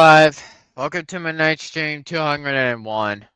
live. Welcome to my night stream 201.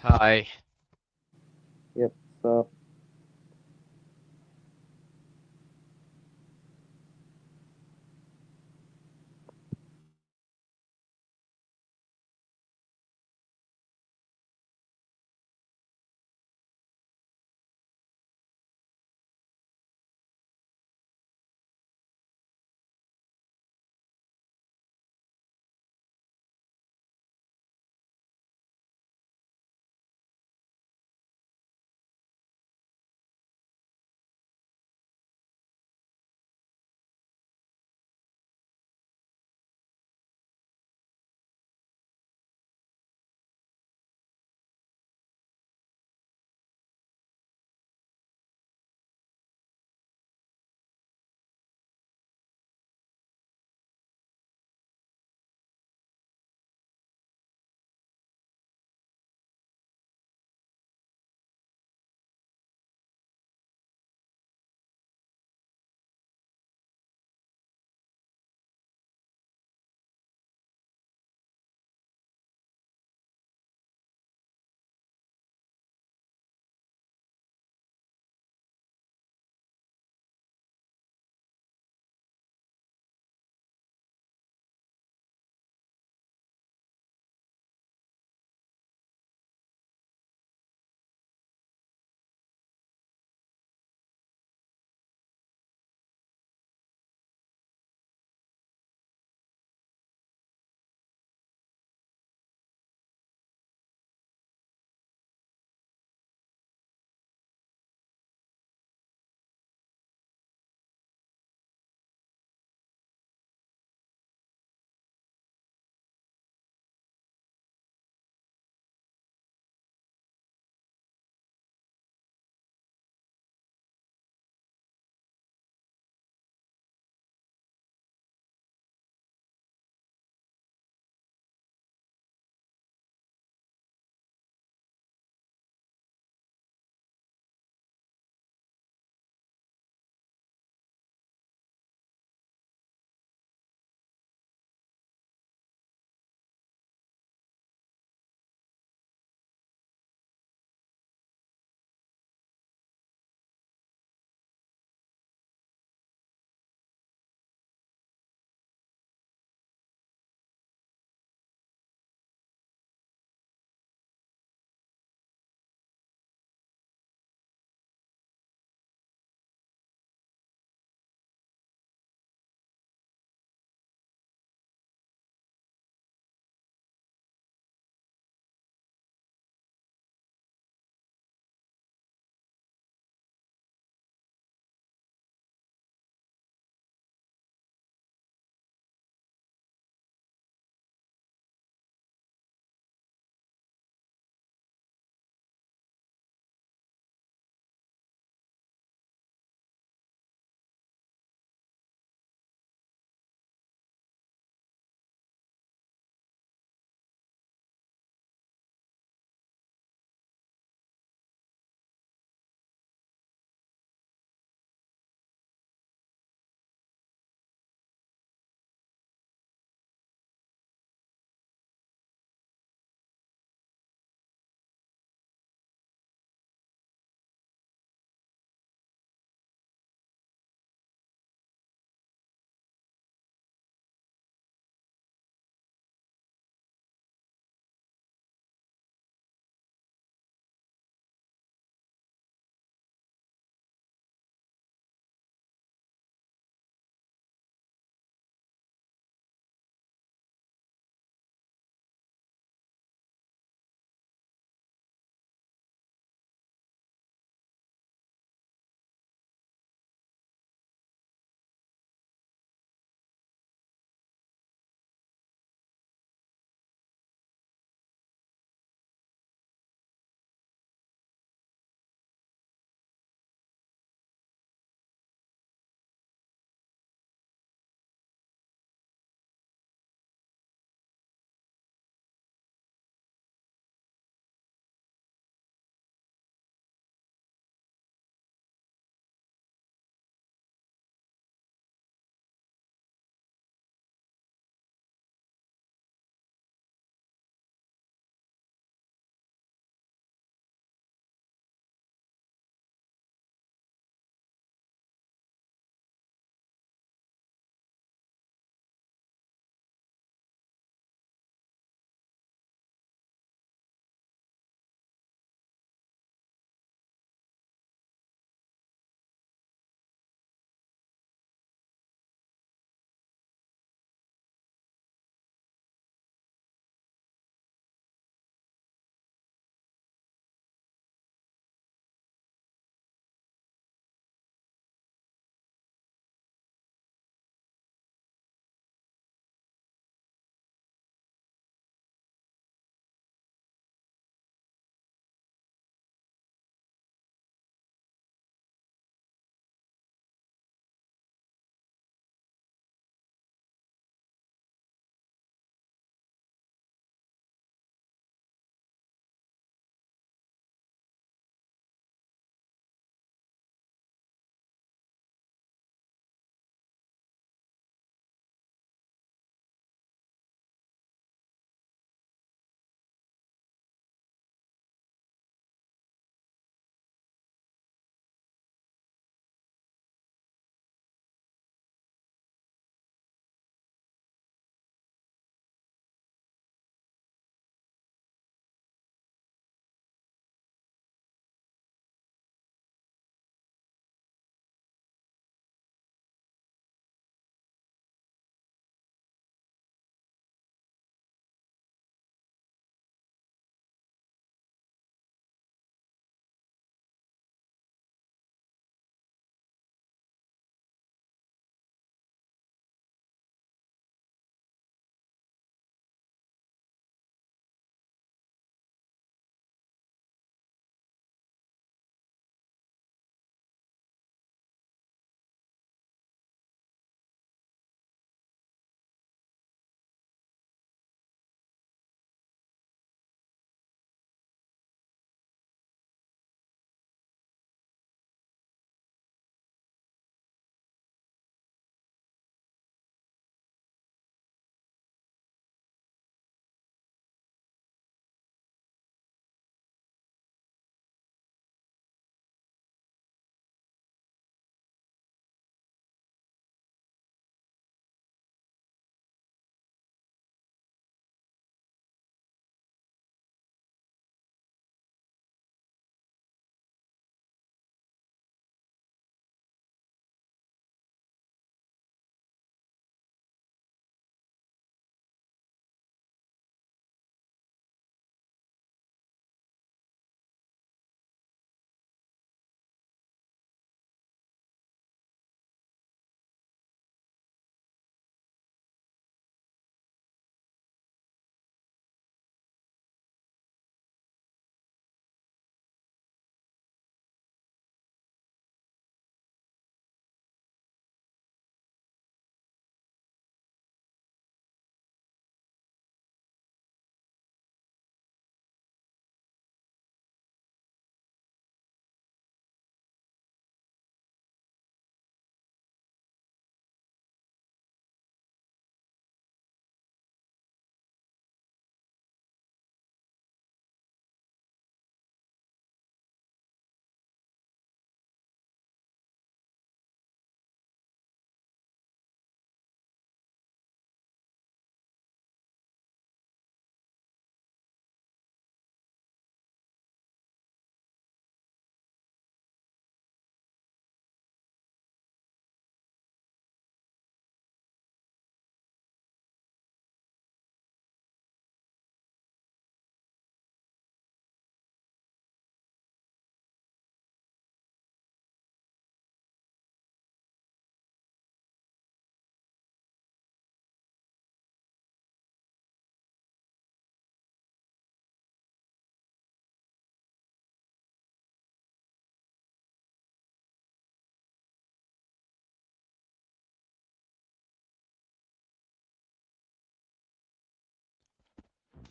Hi. Yep. So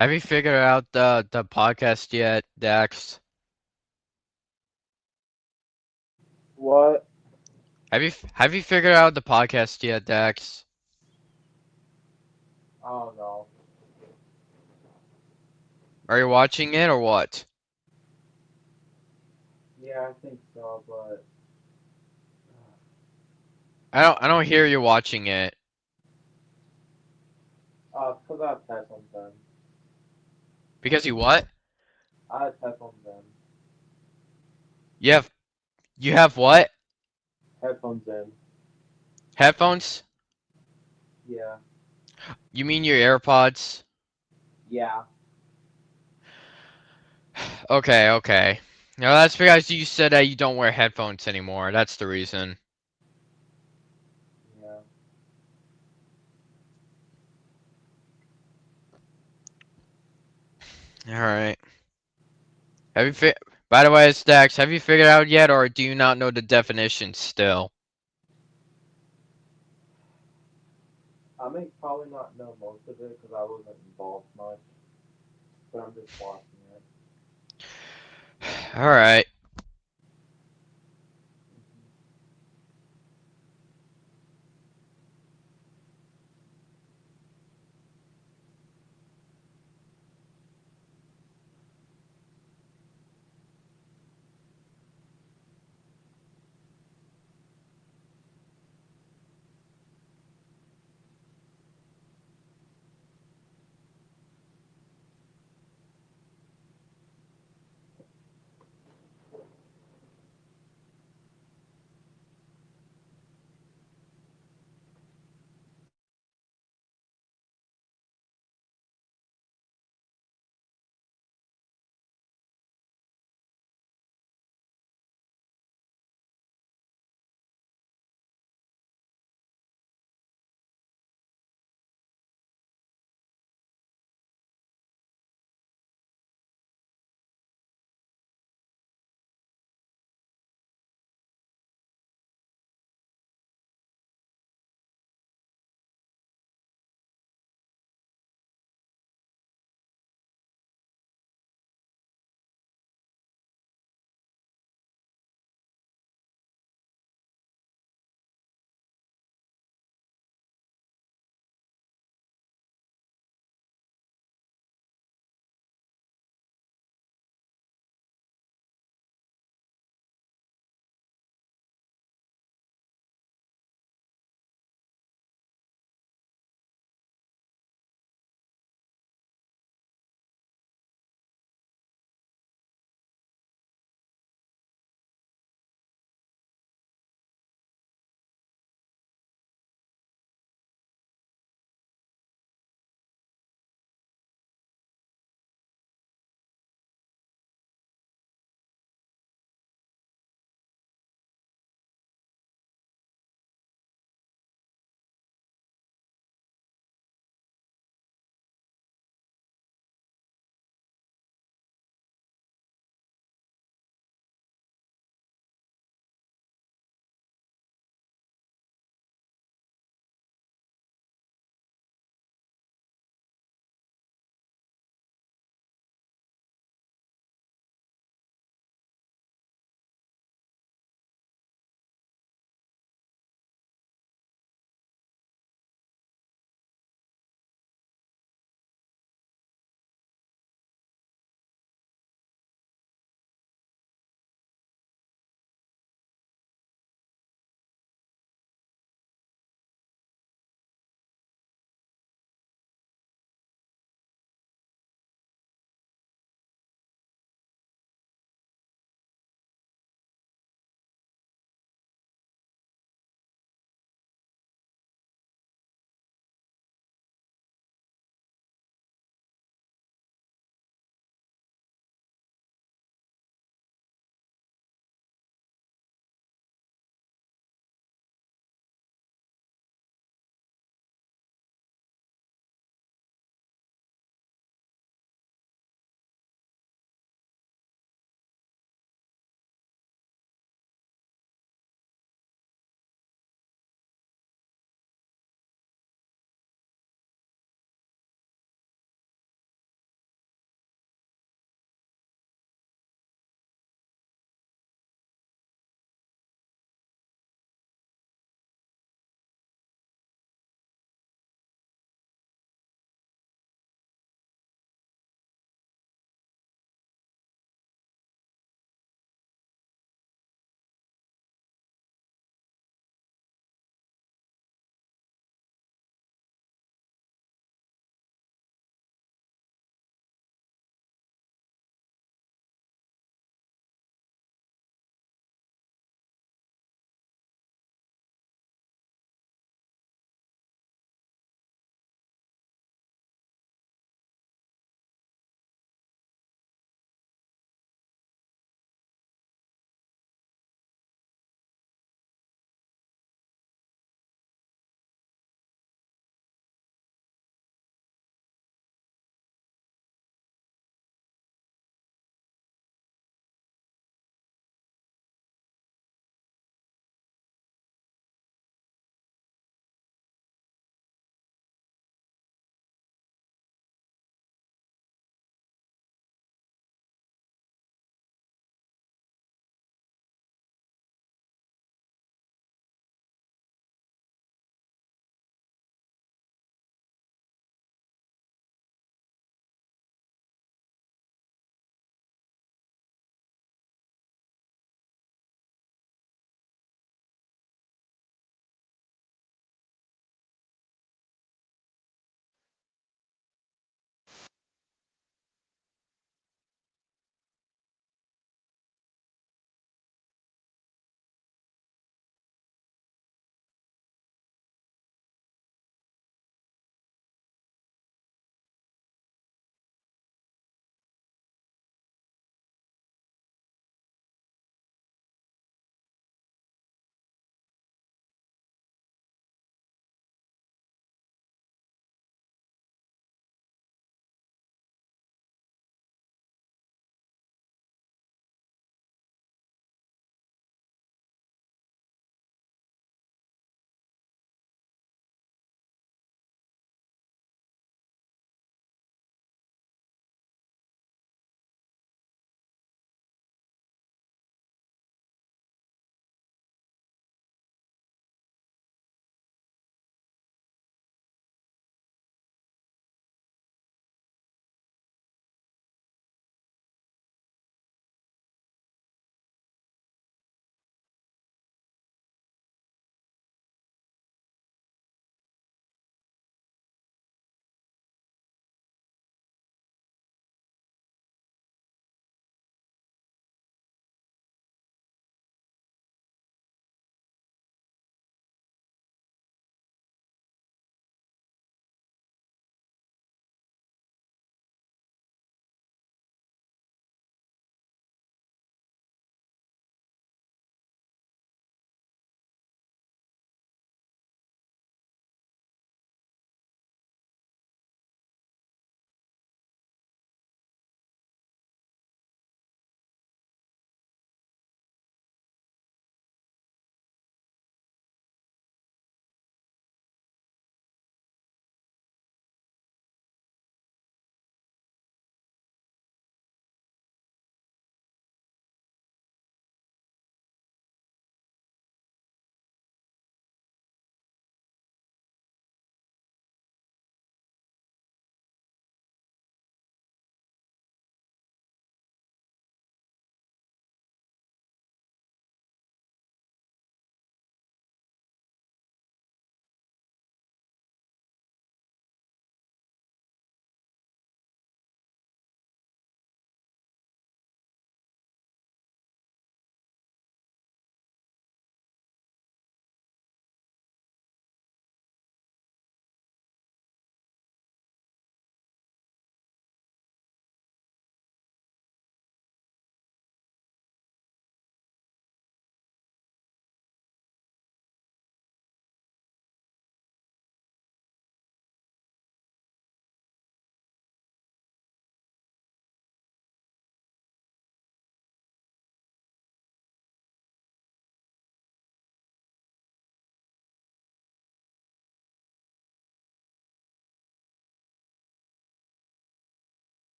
Have you figured out the podcast yet, Dax? What? Have you figured out the podcast yet, Dax? I don't know. Are you watching it or what? Yeah, I think so, but I don't hear you watching it. because I have headphones in. Because you what? I have headphones in. You have you have what? Headphones in. Headphones? Yeah. You mean your AirPods? Yeah. Okay, okay. No, that's because you said that you don't wear headphones anymore. That's the reason. Yeah. Alright. Have you fi- By the way, Stacks, have you figured out yet or do you not know the definition still? I may probably not know most of it because I wasn't involved much, but I'm just watching it. Alright.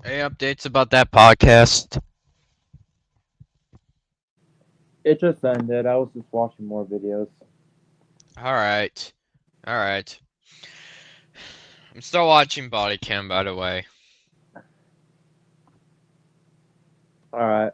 Any updates about that podcast? It just ended. I was just watching more videos. Alright. Alright. I'm still watching Body Cam, by the way. Alright.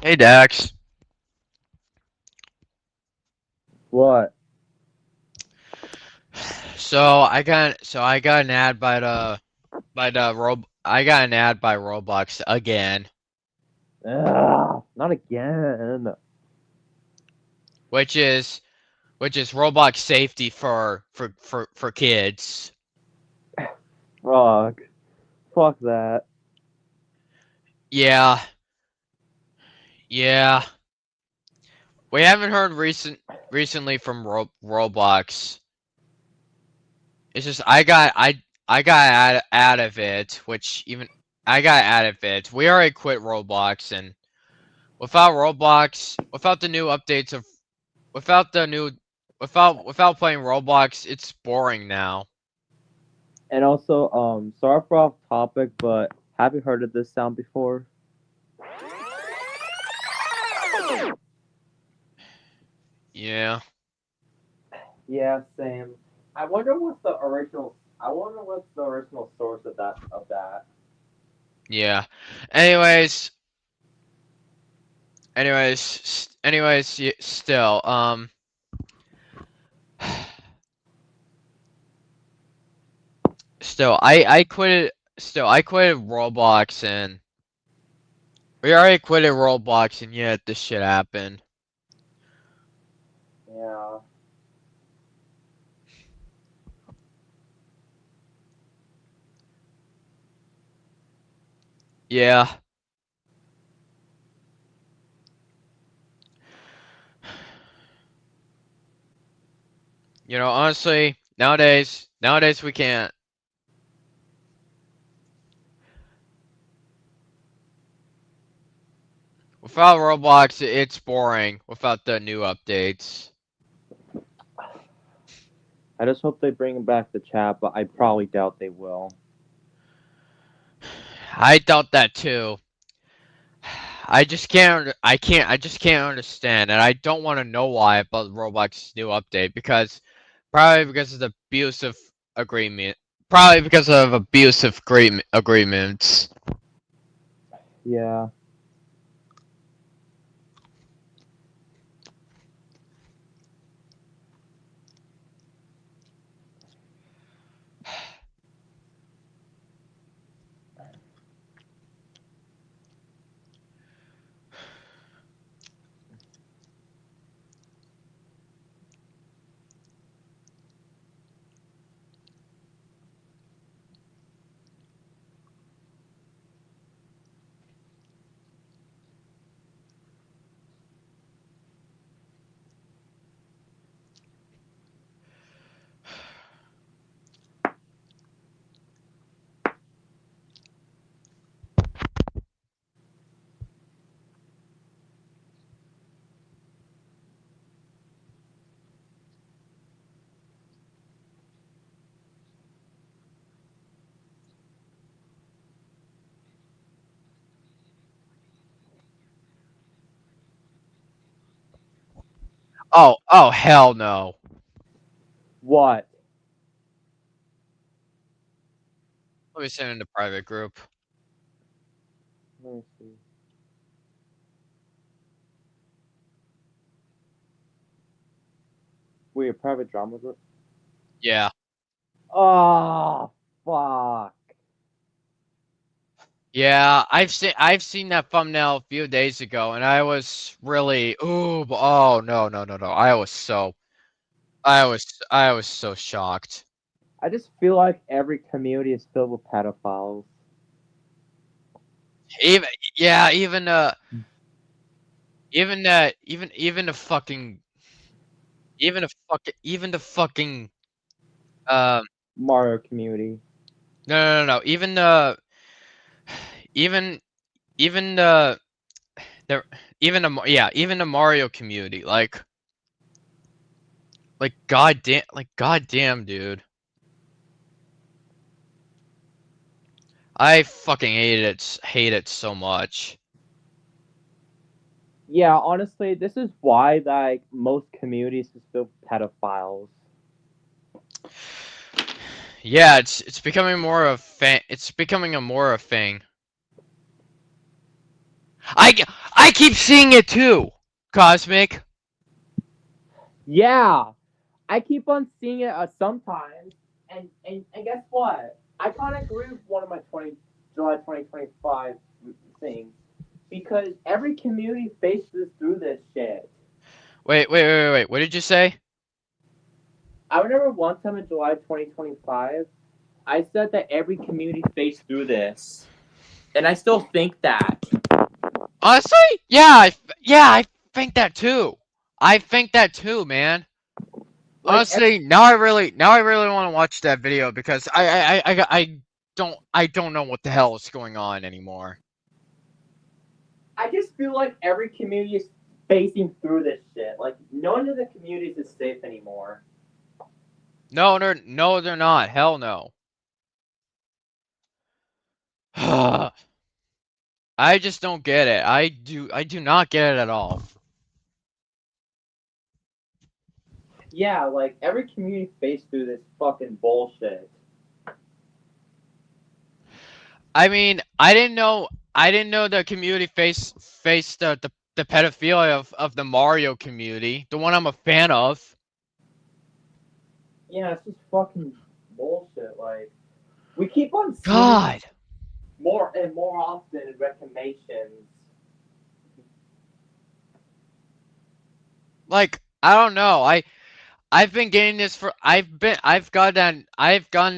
Hey Dax. What? So I got an ad I got an ad by Roblox again, Ugh, not again. which is Roblox safety for kids. Fuck. Fuck that. Yeah, yeah. We haven't heard recently from Roblox. It's just I got out of it, which even I got out of it. We already quit Roblox, and without Roblox, without the new updates of without the new without playing Roblox, it's boring now. And also, sorry for off topic, but have you heard of this sound before? Yeah, Yeah, same. I wonder what's the original. I wonder what's the original source of that. yeah. Anyways, still, still, I quit. Still, I quit Roblox, and we already quitted Roblox, and yet this shit happened. Yeah. Yeah. You know, honestly, nowadays we can't. Without Roblox, it's boring without the new updates. I just hope they bring back the chat, but I probably doubt they will. I doubt that too. I just can't understand, and I don't want to know why about Roblox's new update because probably because of the abusive agreement. Probably because of abusive agreements. Yeah. Oh hell no. What? Let me send in the private group. Let me see. Wait, a private drama group? Yeah. Oh, fuck. Yeah, I've seen that thumbnail a few days ago, and I was really oh no. I was so shocked. I just feel like every community is filled with pedophiles. Even yeah, even the fucking even the fucking um Mario community. no even the even even the even the Mario community like goddamn dude. I fucking hate it so much. Yeah, honestly, this is why like most communities is filled with pedophiles. Yeah, it's becoming more of it's becoming a more a thing. I keep seeing it too, Cosmic. Yeah, I keep on seeing it sometimes, and guess what? I kind of agree with one of my July 2025 things because every community faces through this shit. Wait. What did you say? I remember one time in July 2025, I said that every community faced through this, and I still think that. Honestly, I think that too. I think that too, man. Like, Honestly, now I really want to watch that video because I don't know what the hell is going on anymore. I just feel like every community is facing through this shit. Like, none of the communities is safe anymore. No, they're not. Hell no. I just don't get it. I do not get it at all. Yeah, like every community faced through this fucking bullshit. I mean, I didn't know the community faced the pedophilia of the Mario community, the one I'm a fan of. Yeah, it's just fucking bullshit. Like, we keep on seeing it God. more and more often in recommendations. Like, I don't know. I've been getting this for I've gotten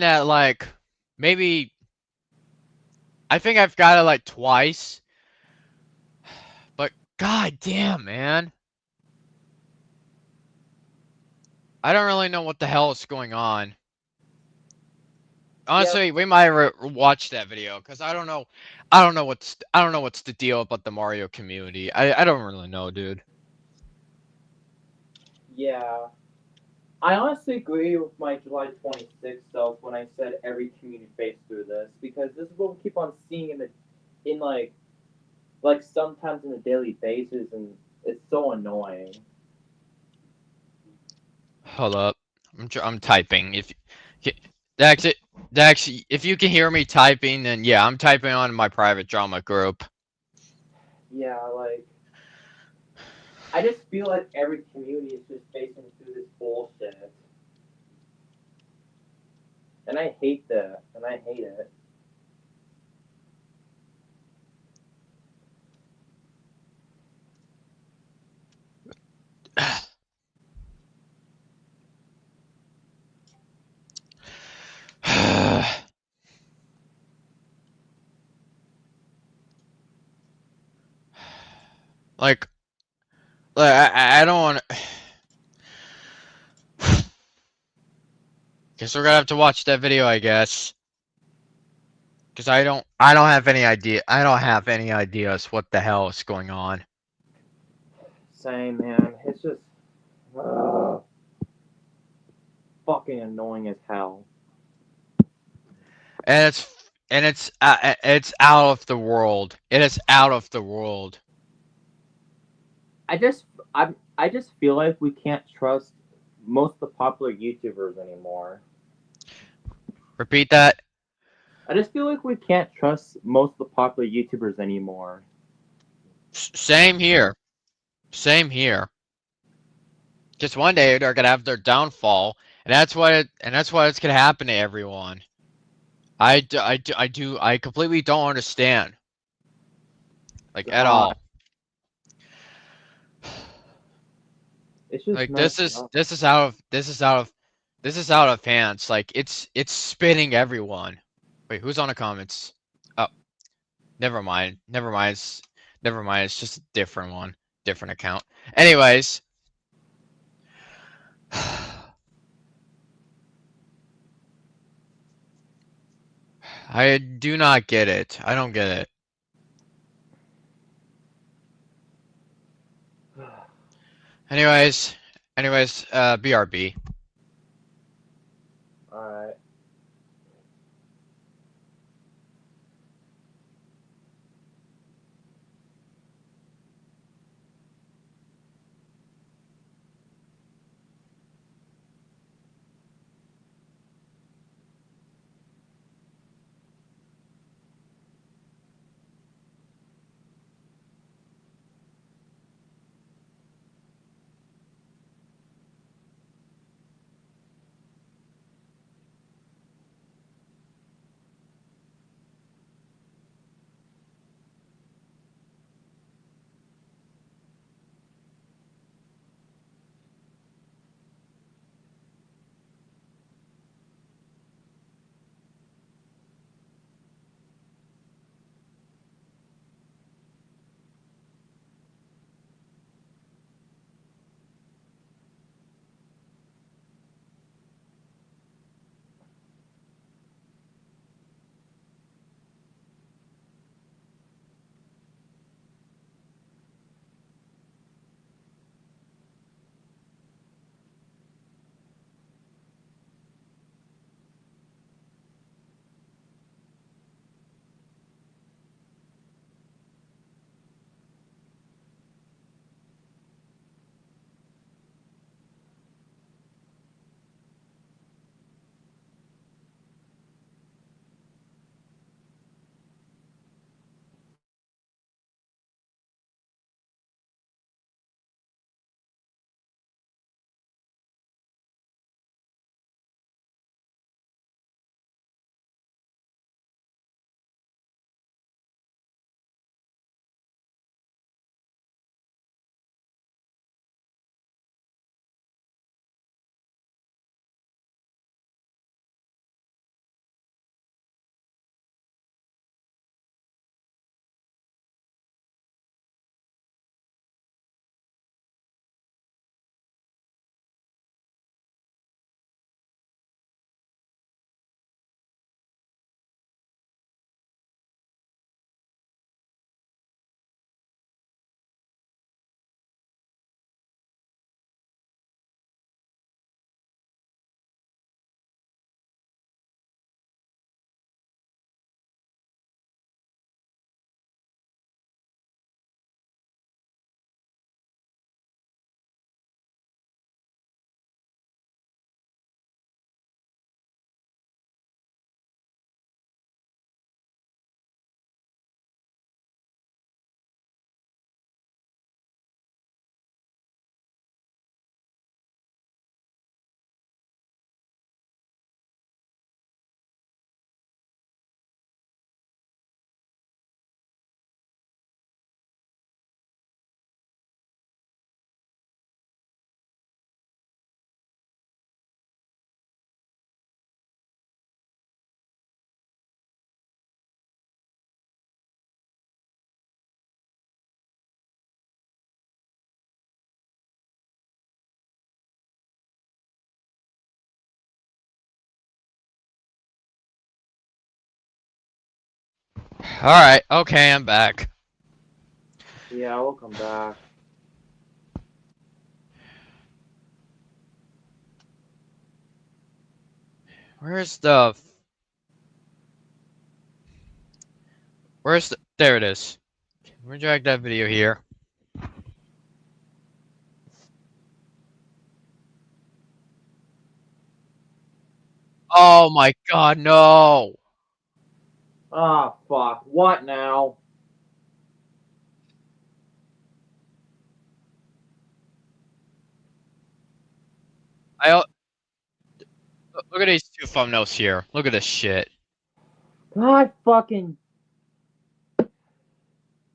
that like maybe I think I've got it like twice. But god damn, man. I don't really know what the hell is going on. Yeah, Honestly, we might watch that video because I don't know what's the deal about the Mario community. I don't really know, dude. yeah. I honestly agree with my July 26th self when I said every community faced through this because this is what we keep on seeing in like sometimes on a daily basis, and it's so annoying. Hold up. I'm typing. If Dax, Dax, if you can hear me typing, then yeah, I'm typing on my private drama group. Yeah, like I just feel like every community is just facing through this bullshit, and I hate that, and I hate it. like, I don't want. Guess we're gonna have to watch that video, I guess. Cause I don't have any idea. I don't have any ideas what the hell is going on. Same man, it's just uh, fucking annoying as hell. And it's out of the world. It is out of the world. I just I just feel like we can't trust most of the popular YouTubers anymore. Repeat that. I just feel like we can't trust most of the popular YouTubers anymore. Same here. Same here. Just one day they're gonna have their downfall, and that's what it's gonna happen to everyone. I completely don't understand, like at God, all. it's just Like messed up. this is out of hands. Like it's spinning everyone. Wait, who's on the comments? Oh, never mind. Never mind. It's just a different one, different account. Anyways, I do not get it. I don't get it. Anyways, BRB. Alright. Alright, okay, I'm back. Yeah, we'll come back. Where's the... There it is. We're drag that video here. Oh my god, no! Ah, fuck. What now? I look at these two thumbnails here. Look at this shit. God fucking.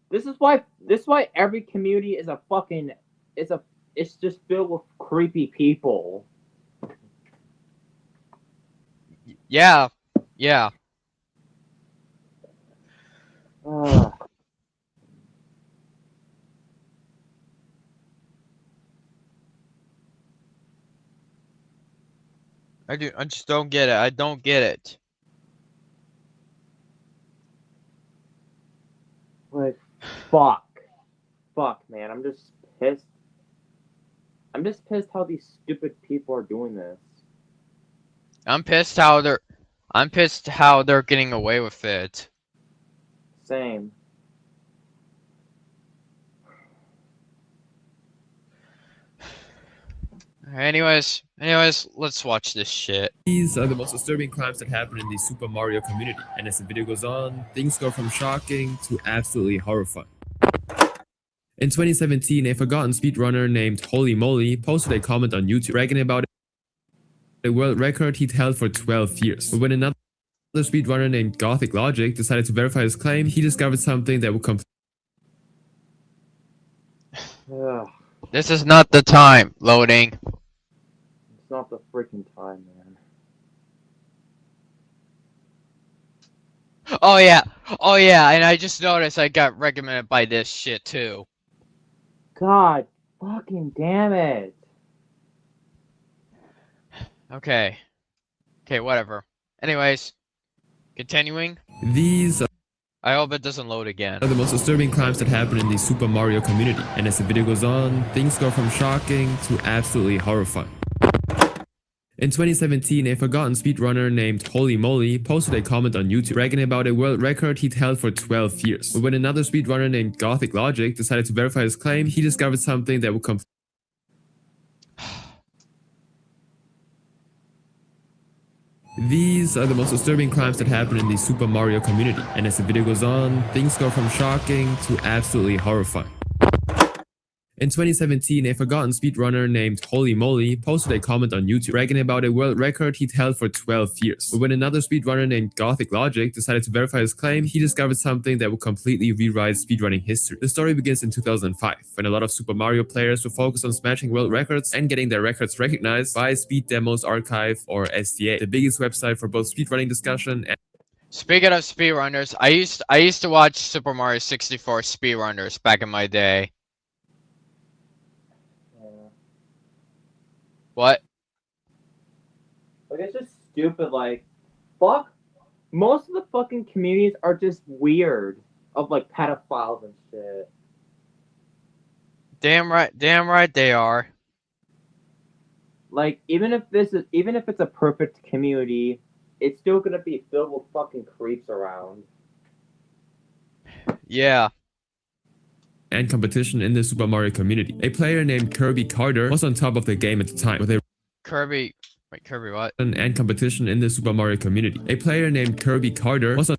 This is why every community is a fucking. It's just filled with creepy people. Yeah, yeah. Ugh. I just don't get it. I don't get it. Like, fuck. Fuck, man. I'm just pissed. I'm just pissed how these stupid people are doing this. I'm pissed how they're getting away with it. Same. Anyways, let's watch this shit. These are the most disturbing crimes that happen in the Super Mario community, and as the video goes on, things go from shocking to absolutely horrifying. In 2017, a forgotten speedrunner named Holy Moly posted a comment on YouTube bragging about a world record he'd held for 12 years. But when another speedrunner named Gothic Logic decided to verify his claim, he discovered something that would Ugh. This is not the time. Loading. It's not the freaking time, man. Oh yeah, and I just noticed I got recommended by this shit too. God fucking damn it. Okay, whatever. Anyways, continuing. These I hope it doesn't load again. are the most disturbing crimes that happen in the Super Mario community, and as the video goes on, things go from shocking to absolutely horrifying. In 2017, a forgotten speedrunner named Holy Moly posted a comment on YouTube bragging about a world record he'd held for 12 years. But when another speedrunner named Gothic Logic decided to verify his claim, he discovered something that would These are the most disturbing crimes that happen in the Super Mario community, and as the video goes on, things go from shocking to absolutely horrifying. In 2017, a forgotten speedrunner named Holy Moly posted a comment on YouTube bragging about a world record he'd held for 12 years. But when another speedrunner named Gothic Logic decided to verify his claim, he discovered something that would completely rewrite speedrunning history. The story begins in 2005, when a lot of Super Mario players were focused on smashing world records and getting their records recognized by Speed Demos Archive, or SDA, the biggest website for both speedrunning discussion and Speaking of speedrunners, I used to watch Super Mario 64 speedrunners back in my day. Yeah. What? Like, it's just stupid. Like, fuck. Most of the fucking communities are just weird. Of, like, pedophiles and shit. Damn right they are. Like, even if it's a perfect community, it's still gonna be filled with fucking creeps around. Yeah. and competition in the Super Mario community. A player named Kirby Carter was on top of the game at the time, with a Kirby what? and competition in the Super Mario community. A player named Kirby Carter was on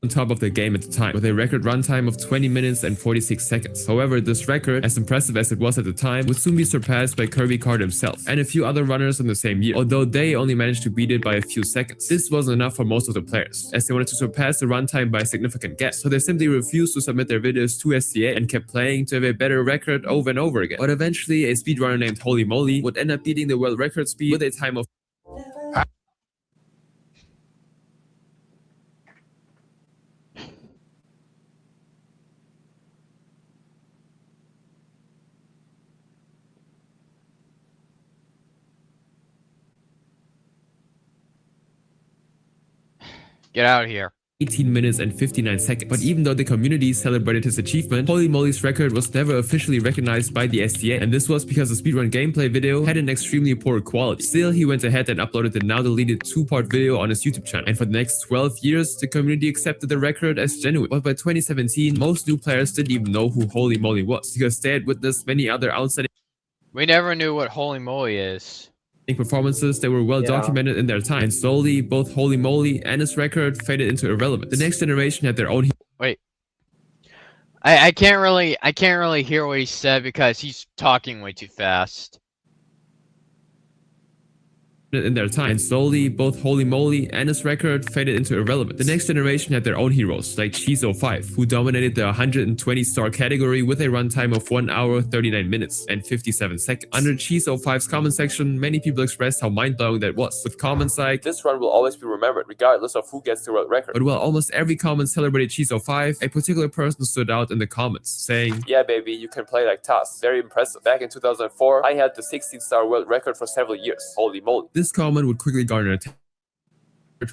top of the game at the time, with a record runtime of 20 minutes and 46 seconds. However, this record, as impressive as it was at the time, would soon be surpassed by Kirby Carter himself and a few other runners in the same year, although they only managed to beat it by a few seconds. This wasn't enough for most of the players, as they wanted to surpass the runtime by a significant gap, so they simply refused to submit their videos to SDA and kept playing to have a better record over and over again. But eventually, a speedrunner named Holy Moly would end up beating the world record speed with a time of Get out of here. 18 minutes and 59 seconds. But even though the community celebrated his achievement, Holy Moly's record was never officially recognized by the SDA, and this was because the speedrun gameplay video had an extremely poor quality. Still, he went ahead and uploaded the now deleted 2-part video on his YouTube channel, and for the next 12 years, the community accepted the record as genuine. But by 2017, most new players didn't even know who Holy Moly was, because they had witnessed many other outstanding We never knew what Holy Moly is. performances that were well documented in their time, and slowly both Holy Moly and his record faded into irrelevance. The next generation had their own Wait. I can't really hear what he said because he's talking way too fast. in their time, and slowly both Holy Moly and his record faded into irrelevance. The next generation had their own heroes, like Cheese05, who dominated the 120-star category with a runtime of 1 hour, 39 minutes, and 57 seconds. Under Cheese05's comment section, many people expressed how mind-blowing that was, with comments like, "This run will always be remembered, regardless of who gets the world record." But while almost every comment celebrated Cheese05, a particular person stood out in the comments, saying, "Yeah baby, you can play like Taz. Very impressive. Back in 2004, I had the 16-star world record for several years. Holy moly." This comment would quickly garner attention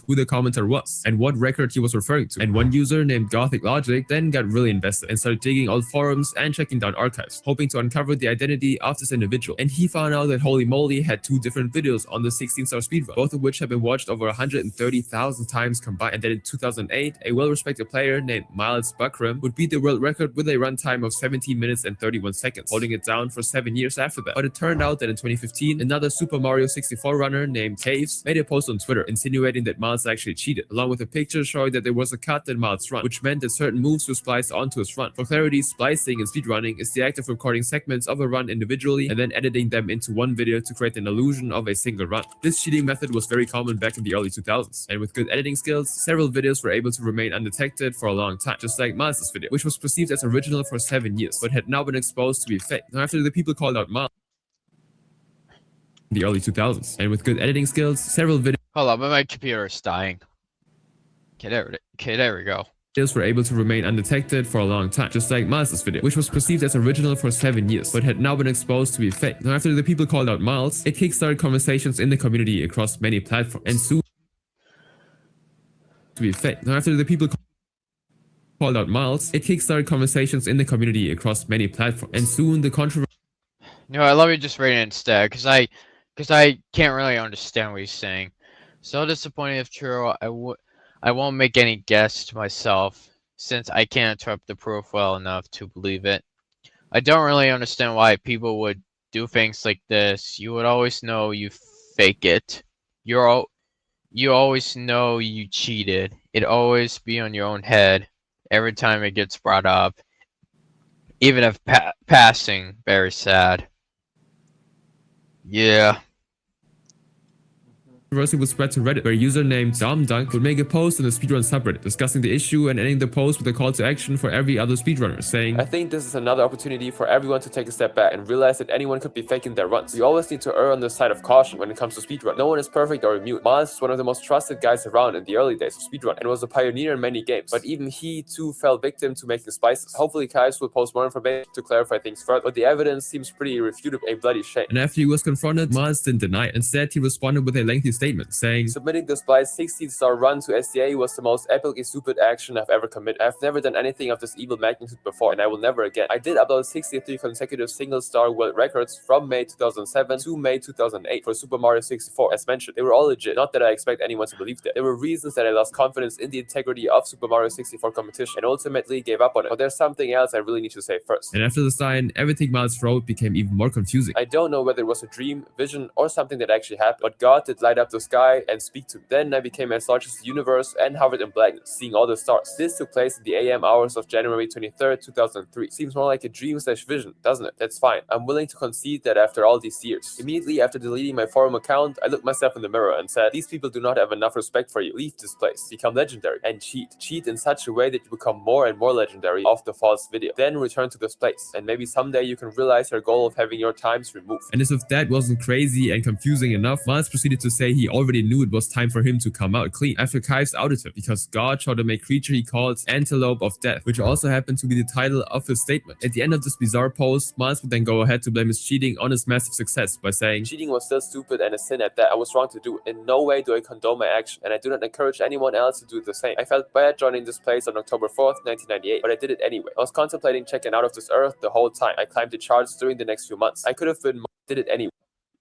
who the commenter was and what record he was referring to, and one user named Gothic Logic then got really invested and started digging old forums and checking down archives, hoping to uncover the identity of this individual. And he found out that Holy Moly had 2 different videos on the 16-star speedrun, both of which have been watched over 130,000 times combined, and that in 2008 a well-respected player named Miles Buckram would beat the world record with a runtime of 17 minutes and 31 seconds, holding it down for 7 years after that. But it turned out that in 2015 another Super Mario 64 runner named Caves made a post on Twitter insinuating that Miles actually cheated, along with a picture showing that there was a cut in Miles' run, which meant that certain moves were spliced onto his run. For clarity, splicing in speedrunning is the act of recording segments of a run individually and then editing them into one video to create an illusion of a single run. This cheating method was very common back in the early 2000s, and with good editing skills, several videos were able to remain undetected for a long time, just like Miles' video, which was perceived as original for 7 years, but had now been exposed to be fake. Now, after the people called out Miles in the early 2000s, and with good editing skills, several videos Hold on, but my computer is dying. Okay, there we go. were able to remain undetected for a long time, just like Miles' video, which was perceived as original for 7 years, but had now been exposed to be fake. Now, after the people called out Miles, it kickstarted conversations in the community across many platforms, and soon to be fake. Now, after the people called out Miles, it kickstarted conversations in the community across many platforms, and soon the controversy. No, let me just read it instead, because I can't really understand what he's saying. So disappointing if true, I won't make any guess to myself, since I can't interpret the proof well enough to believe it. I don't really understand why people would do things like this. You would always know you fake it. You always know you cheated. It'd always be on your own head every time it gets brought up. Even if passing, very sad. Yeah. Controversy would spread to Reddit, where a user named DomDunk would make a post in the speedrun subreddit discussing the issue and ending the post with a call to action for every other speedrunner, saying, "I think this is another opportunity for everyone to take a step back and realize that anyone could be faking their runs. We always need to err on the side of caution when it comes to speedrun. No one is perfect or immune. Miles is one of the most trusted guys around in the early days of speedrun and was a pioneer in many games, but even he too fell victim to making spices. Hopefully Kais will post more information to clarify things further, but the evidence seems pretty irrefutable, a bloody shame." And after he was confronted, Miles didn't deny it. Instead, he responded with a lengthy statement, saying, "Submitting the Splice 16-star run to SDA was the most epically stupid action I've ever committed. I've never done anything of this evil magnitude before, and I will never again. I did upload 63 consecutive single-star world records from May 2007 to May 2008 for Super Mario 64, as mentioned. They were all legit, not that I expect anyone to believe that. There were reasons that I lost confidence in the integrity of Super Mario 64 competition and ultimately gave up on it. But there's something else I really need to say first." And after the sign, everything Miles wrote became even more confusing. "I don't know whether it was a dream, vision, or something that actually happened, but God did light up the sky and speak to me. Then I became as large as the universe and hovered in blackness, seeing all the stars. This took place in the AM hours of January 23rd, 2003. Seems more like a dream/vision, doesn't it? That's fine. I'm willing to concede that after all these years." Immediately after deleting my forum account, I looked myself in the mirror and said, "These people do not have enough respect for you. Leave this place, become legendary, and cheat. Cheat in such a way that you become more and more legendary off the false video. Then return to this place, and maybe someday you can realize your goal of having your times removed." And as if that wasn't crazy and confusing enough, Miles proceeded to say he he already knew it was time for him to come out clean after Kaives outed him because God showed him a creature he called Antelope of Death, which also happened to be the title of his statement. At the end of this bizarre post, Miles would then go ahead to blame his cheating on his massive success by saying, "Cheating was still stupid and a sin at that. I was wrong to do it. In no way do I condone my action, and I do not encourage anyone else to do the same. I felt bad joining this place on October 4th, 1998, but I did it anyway. I was contemplating checking out of this earth the whole time. I climbed the charts during the next few months. I could have been more, did it anyway.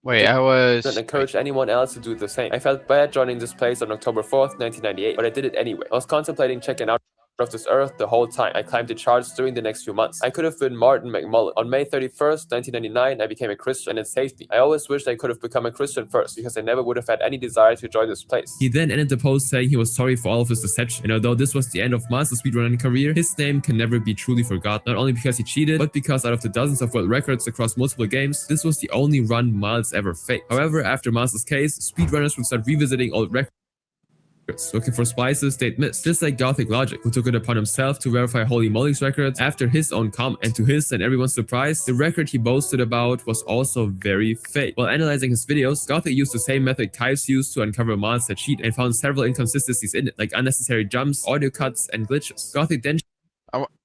Wait, I Don't was. encourage anyone else to do the same. I felt bad joining this place on October 4th, 1998, but I did it anyway. I was contemplating checking out of this earth the whole time. I climbed the charts during the next few months. I could have been Martin McMullen. On May 31st, 1999, I became a Christian, and it saved me. I always wished I could have become a Christian first, because I never would have had any desire to join this place." He then ended the post saying he was sorry for all of his deception, and although this was the end of Miles' speedrunning career, his name can never be truly forgotten, not only because he cheated, but because out of the dozens of world records across multiple games, this was the only run Miles ever faked. However, after Miles' case, speedrunners would start revisiting old records, looking for spices they'd missed, just like Gothic Logic, who took it upon himself to verify Holy Moly's records after his own comment. And to his and everyone's surprise, the record he boasted about was also very fake. While analyzing his videos, Gothic used the same method Kaives used to uncover Miles that cheat and found several inconsistencies in it, like unnecessary jumps, audio cuts, and glitches. Gothic then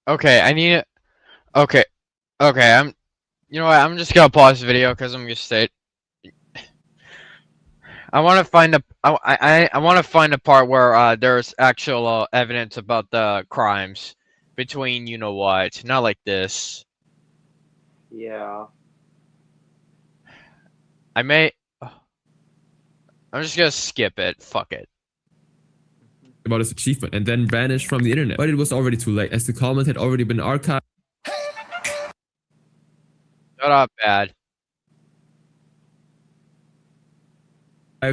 Okay, I need. Okay, okay. You know what? I'm just gonna pause the video because I'm gonna state. I want to find I want to find a part where there's actual evidence about the crimes between you know what, not like this. Yeah. I'm just gonna skip it. Fuck it. about his achievement and then vanished from the internet. But it was already too late, as the comment had already been archived. Shut up, bad.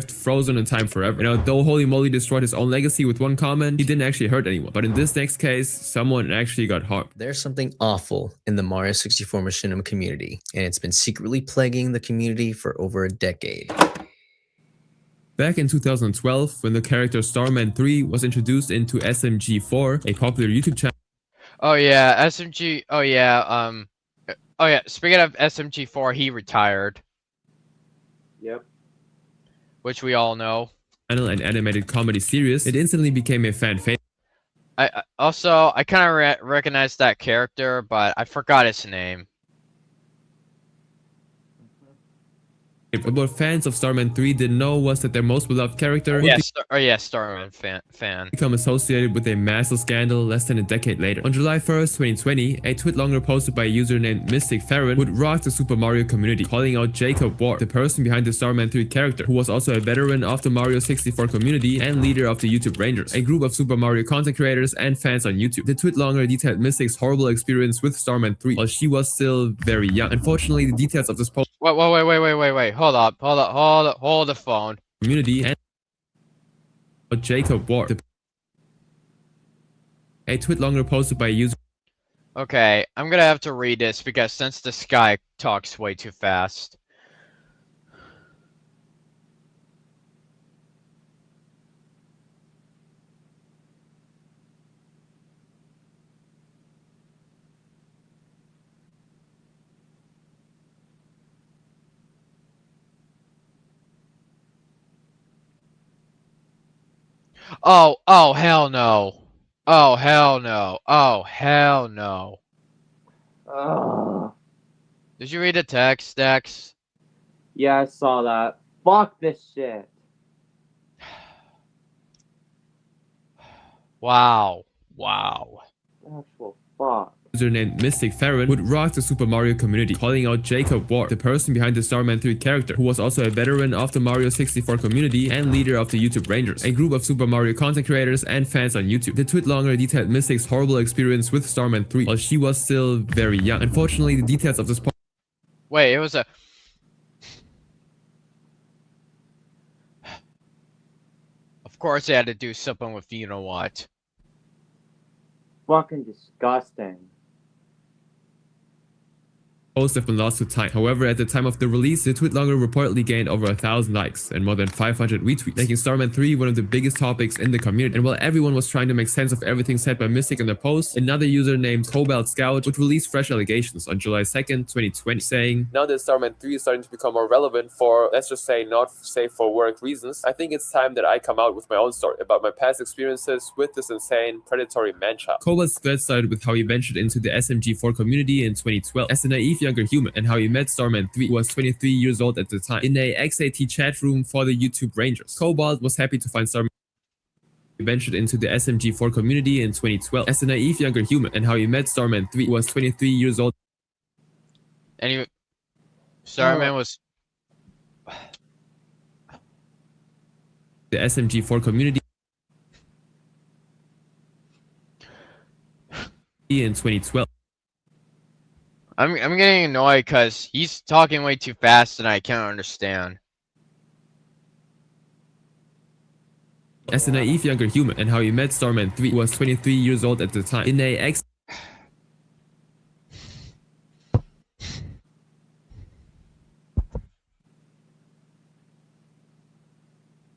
Frozen in time forever. And although Holy Moly destroyed his own legacy with one comment, he didn't actually hurt anyone. But in this next case, someone actually got harmed. There's something awful in the Mario 64 Machinima community, and it's been secretly plaguing the community for over a decade. Back in 2012, when the character Starman 3 was introduced into SMG4, a popular YouTube channel. Oh yeah, SMG. Oh yeah. Oh yeah. Speaking of SMG4, he retired, Yep. which we all know. Channel and animated comedy series, it instantly became a fan favorite. I also I kind of recognized that character, but I forgot his name. But what fans of Starman 3 didn't know was that their most beloved character would Starman fan. become associated with a massive scandal less than a decade later. On July 1st, 2020, a tweet longer posted by a user named Mystic Farron would rock the Super Mario community, calling out Jacob Ward, the person behind the Starman 3 character, who was also a veteran of the Mario 64 community and leader of the YouTube Rangers, a group of Super Mario content creators and fans on YouTube. The tweet longer detailed Mystic's horrible experience with Starman 3 while she was still very young. Unfortunately, the details of this post Wait. Hold the phone. Community and Jacob Ward, a tweet longer posted by a user. Okay, I'm gonna have to read this because since this guy talks way too fast. Oh hell no. Oh hell no. Oh hell no. Did you read the text, Dex? Yeah, I saw that. Fuck this shit. Wow. Actual fuck. User named Mystic Farron would rock the Super Mario community, calling out Jacob Ward, the person behind the Starman 3 character, who was also a veteran of the Mario 64 community and leader of the YouTube Rangers, a group of Super Mario content creators and fans on YouTube. The tweet longer detailed Mystic's horrible experience with Starman 3 while she was still very young. Unfortunately, the details of this Wait, it was a... Of course they had to do something with you know what. Fucking disgusting. posts have been lost to time. However, at the time of the release, the tweet longer reportedly gained over 1,000 likes and more than 500 retweets, making Starman 3 one of the biggest topics in the community. And while everyone was trying to make sense of everything said by Mystic in the post, another user named Cobalt Scout would release fresh allegations on July 2nd, 2020, saying, Now that Starman 3 is starting to become more relevant for, let's just say, not safe for work reasons, I think it's time that I come out with my own story about my past experiences with this insane predatory man-child. Cobalt's thread started with how he ventured into the SMG4 community in 2012 as a naive younger human, and how he met Starman 3, who was 23 years old at the time, in a XAT chat room for the YouTube Rangers. Cobalt was happy to find Starman ventured into the SMG4 community in 2012 as a naive younger human, and how he met Starman 3, who was 23 years old. Anyway, Starman was The SMG4 community in 2012. I'm getting annoyed because he's talking way too fast and I can't understand. As a naive younger human, and how he met Starman 3, who was 23 years old at the time, in a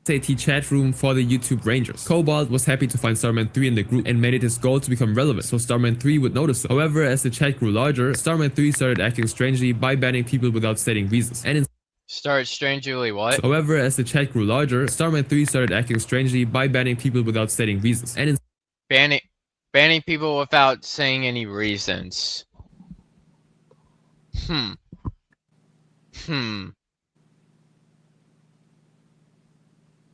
XAT chat room for the YouTube Rangers. Cobalt was happy to find Starman 3 in the group and made it his goal to become relevant, so Starman 3 would notice him. However, as the chat grew larger, Starman 3 started acting strangely by banning people without stating reasons. Start strangely what? However, as the chat grew larger, Starman 3 started acting strangely by banning people without stating reasons. And Banning people without saying any reasons.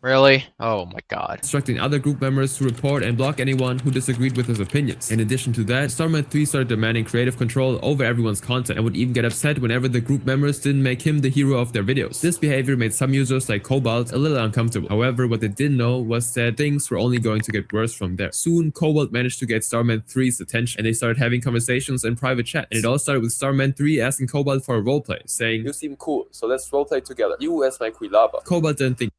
Really? Oh my god. instructing other group members to report and block anyone who disagreed with his opinions. In addition to that, Starman 3 started demanding creative control over everyone's content and would even get upset whenever the group members didn't make him the hero of their videos. This behavior made some users like Cobalt a little uncomfortable. However, what they didn't know was that things were only going to get worse from there. Soon, Cobalt managed to get Starman 3's attention, and they started having conversations in private chat. And it all started with Starman 3 asking Cobalt for a roleplay, saying, You seem cool, so let's roleplay together. You as my Quilaba. Cobalt didn't think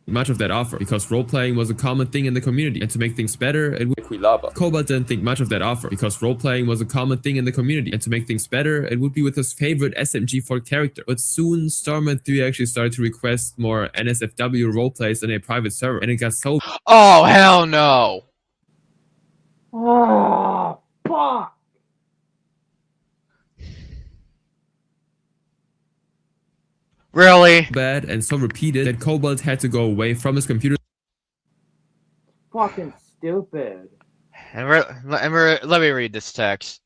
much of that offer because role-playing was a common thing in the community, and to make things better, Cobalt didn't think much of that offer because role-playing was a common thing in the community, and to make things better, it would be with his favorite SMG4 character. But soon, Starman 3 actually started to request more NSFW roleplays in a private server, and it got so Oh hell no! Oh, fuck! Really? bad and so repeated that Cobalt had to go away from his computer Fucking stupid. Let me read this text.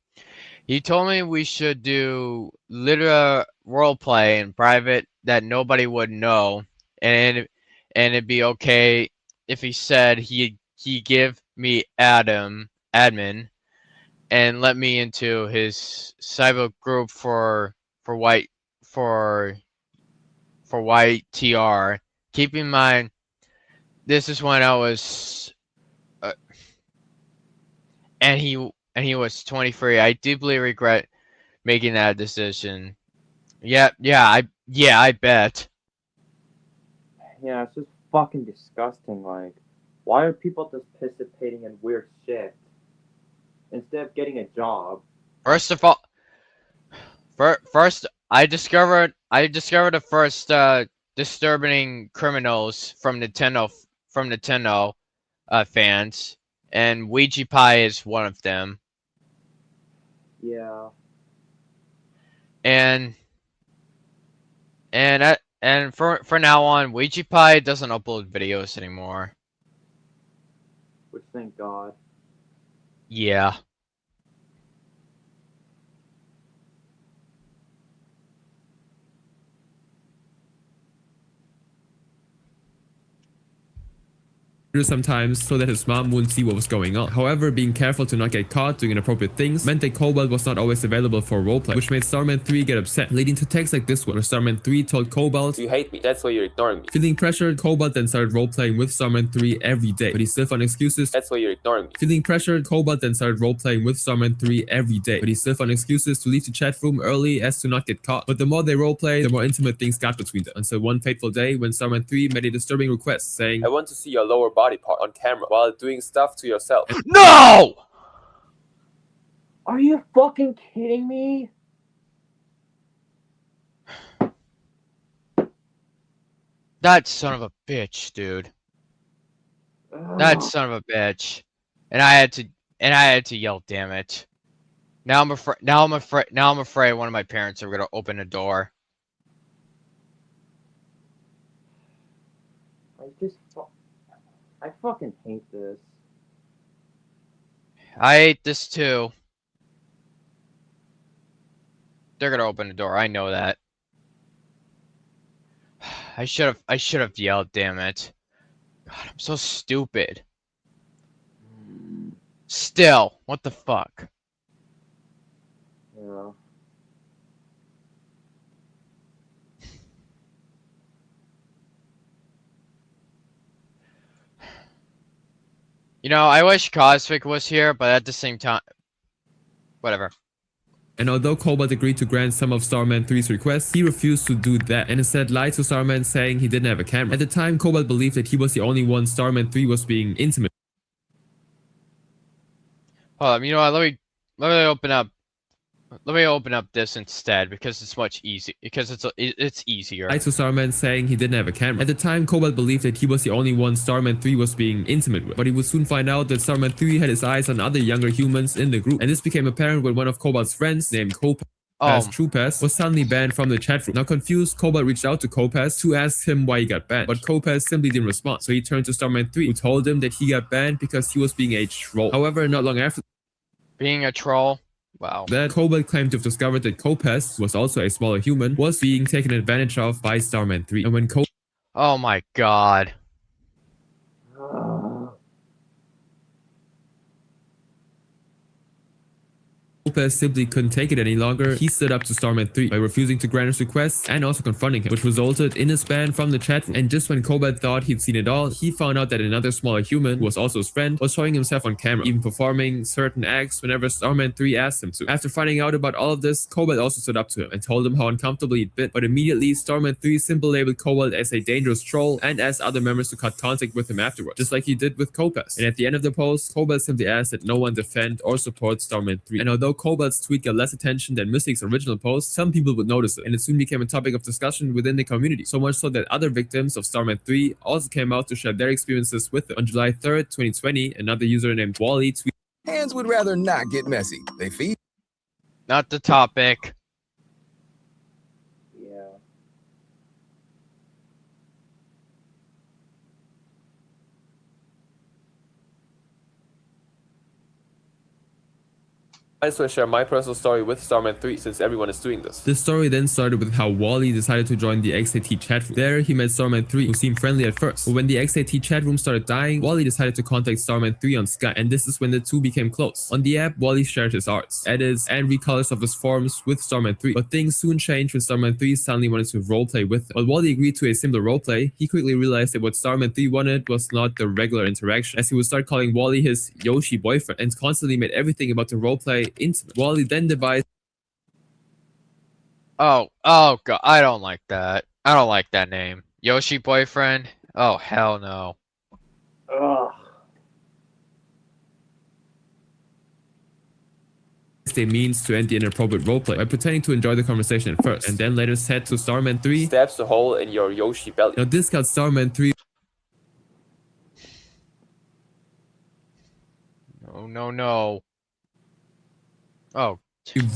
He told me we should do literal roleplay in private that nobody would know, and it'd be okay if he said he give me admin and let me into his cyber group for YTR. Keep in mind, this is when I was, and he was 23. I deeply regret making that decision. Yeah, I bet. Yeah, it's just fucking disgusting. Like, why are people just participating in weird shit instead of getting a job? First of all, first I discovered the first disturbing criminals from Nintendo fans, and Ouija Pie is one of them. Yeah. And for now on, Ouija Pie doesn't upload videos anymore. Which, thank God. Yeah. sometimes so that his mom wouldn't see what was going on. However, being careful to not get caught doing inappropriate things meant that Cobalt was not always available for roleplay, which made Starman 3 get upset, leading to texts like this one, where Starman 3 told Cobalt, You hate me, that's why you're ignoring me. Feeling pressured, Cobalt then started roleplaying with Starman 3 every day, but he still found excuses. That's why you're ignoring me. Feeling pressured, Cobalt then started roleplaying with Starman 3 every day, but he still found excuses to leave the chat room early as to not get caught. But the more they roleplayed, the more intimate things got between them, until one fateful day when Starman 3 made a disturbing request, saying, I want to see your lower body part on camera while doing stuff to yourself. No! Are you fucking kidding me? That son of a bitch, dude. That son of a bitch. And I had to yell, damn it. Now I'm afraid. Now I'm afraid one of my parents are gonna open a door. I fucking hate this. I hate this too. They're gonna open the door. I know that. I should have yelled, damn it. God, I'm so stupid. Still, what the fuck? Yeah. You know, I wish Cosmic was here, but at the same time, whatever. And although Cobalt agreed to grant some of Starman 3's requests, he refused to do that and instead lied to Starman saying he didn't have a camera. At the time, Cobalt believed that he was the only one Starman 3 was being intimate Hold on, you know what? Let me open up. Let me open up this instead because it's much easier. Because it's easier. lied to Starman saying he didn't have a camera. At the time, Cobalt believed that he was the only one Starman 3 was being intimate with, but he would soon find out that Starman 3 had his eyes on other younger humans in the group, and this became apparent when one of Cobalt's friends, named Copaz Oh, Trupass, was suddenly banned from the chat room. Now confused, Cobalt reached out to Copaz to ask him why he got banned, but Copaz simply didn't respond, so he turned to Starman 3, who told him that he got banned because he was being a troll. However, not long after being a troll. Wow. that, Cobalt claimed to have discovered that Copaz, who was also a smaller human, was being taken advantage of by Starman 3. And when Oh my god. Copaz simply couldn't take it any longer, he stood up to Starman 3 by refusing to grant his requests and also confronting him, which resulted in his ban from the chat room. And just when Cobalt thought he'd seen it all, he found out that another smaller human, who was also his friend, was showing himself on camera, even performing certain acts whenever Starman 3 asked him to. After finding out about all of this, Cobalt also stood up to him and told him how uncomfortable he'd been, but immediately Starman 3 simply labeled Cobalt as a dangerous troll and asked other members to cut contact with him afterwards, just like he did with Copaz. And at the end of the post, Cobalt simply asked that no one defend or support Starman 3. And although Cobalt's tweet got less attention than Mystic's original post, some people would notice it, and it soon became a topic of discussion within the community, so much so that other victims of Starman 3 also came out to share their experiences with it. On July 3rd, 2020, another user named Wally tweeted, Hands would rather not get messy. They feed. Not the topic. Yeah. I just want to share my personal story with Starman 3 since everyone is doing this. The story then started with how Wally decided to join the XAT chat room. There, he met Starman 3, who seemed friendly at first. But when the XAT chat room started dying, Wally decided to contact Starman 3 on Skype, and this is when the two became close. On the app, Wally shared his arts, edits, and recolors of his forms with Starman 3. But things soon changed when Starman 3 suddenly wanted to roleplay with him. While Wally agreed to a simple roleplay, he quickly realized that what Starman 3 wanted was not the regular interaction, as he would start calling Wally his Yoshi boyfriend, and constantly made everything about the roleplay intimate. Wally then devised Oh god, I don't like that. I don't like that name. Yoshi boyfriend? Oh hell no. Ugh. a means to end the inappropriate roleplay by pretending to enjoy the conversation at first, and then later said to Starman 3, Stabs the hole in your Yoshi belly. now this got Starman 3 No. Oh.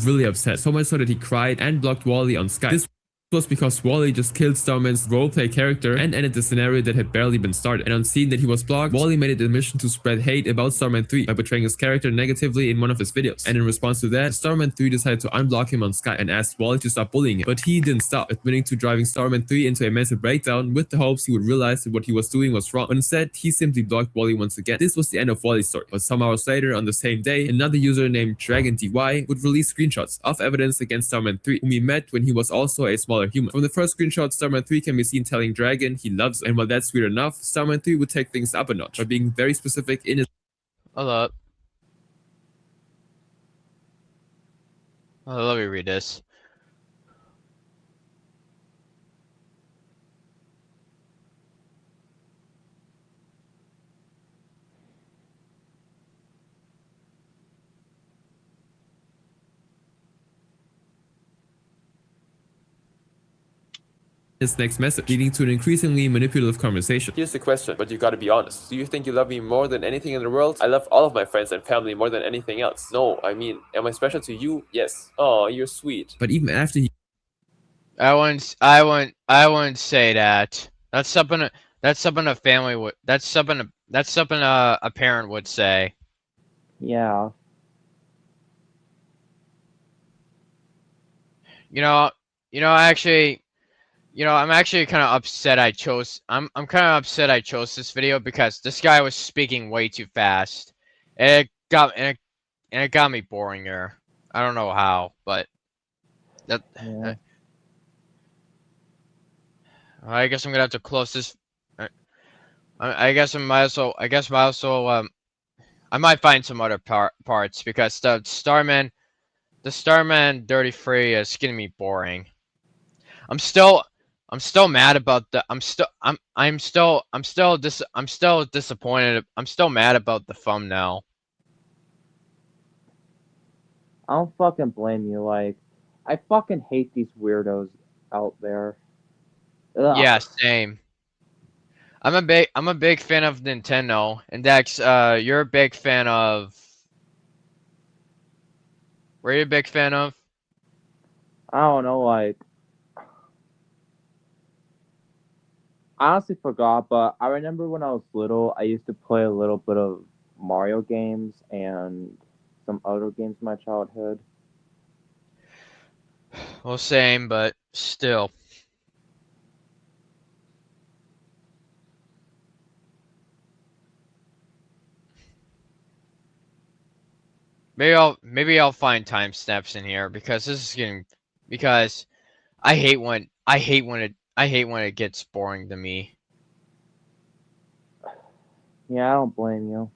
really upset, so much so that he cried and blocked Wally on Skype. This was because Wally just killed Starman's roleplay character and ended the scenario that had barely been started. And on seeing that he was blocked, Wally made it a mission to spread hate about Starman 3 by portraying his character negatively in one of his videos. And in response to that, Starman 3 decided to unblock him on Skype and asked Wally to stop bullying him. But he didn't stop, admitting to driving Starman 3 into a massive breakdown with the hopes he would realize that what he was doing was wrong. But instead, he simply blocked Wally once again. This was the end of Wally's story. But some hours later, on the same day, another user named DragonDY would release screenshots of evidence against Starman 3, whom he met when he was also a smaller human. From the first screenshot, Starman 3 can be seen telling Dragon he loves him. And while that's weird enough, Starman 3 would take things up a notch by being very specific in his Hold up. Oh, let me read this. his next message, leading to an increasingly manipulative conversation. Here's the question, but you gotta be honest. Do you think you love me more than anything in the world? I love all of my friends and family more than anything else. No, I mean, am I special to you? Yes. Oh, you're sweet. But even after he I wouldn't say that. That's something a family would. That's something a parent would say. Yeah. You know, actually, I'm actually kind of upset I chose. I'm kind of upset I chose this video because this guy was speaking way too fast. And it got me boring here. I don't know how, but that. Yeah. I guess I'm gonna have to close this. I guess I might also. I might find some other parts because the Starman 33 is getting me boring. I'm still mad about the. I'm still disappointed. I'm still mad about the thumbnail. I don't fucking blame you. Like, I fucking hate these weirdos out there. Ugh. Yeah, same. I'm a big fan of Nintendo, and Dex, you're a big fan of. Were you a big fan of? I don't know, like, I honestly forgot, but I remember when I was little, I used to play a little bit of Mario games and some other games in my childhood. Well, same, but still. Maybe I'll find timestamps in here because this is getting because I hate when it gets boring to me. Yeah, I don't blame you.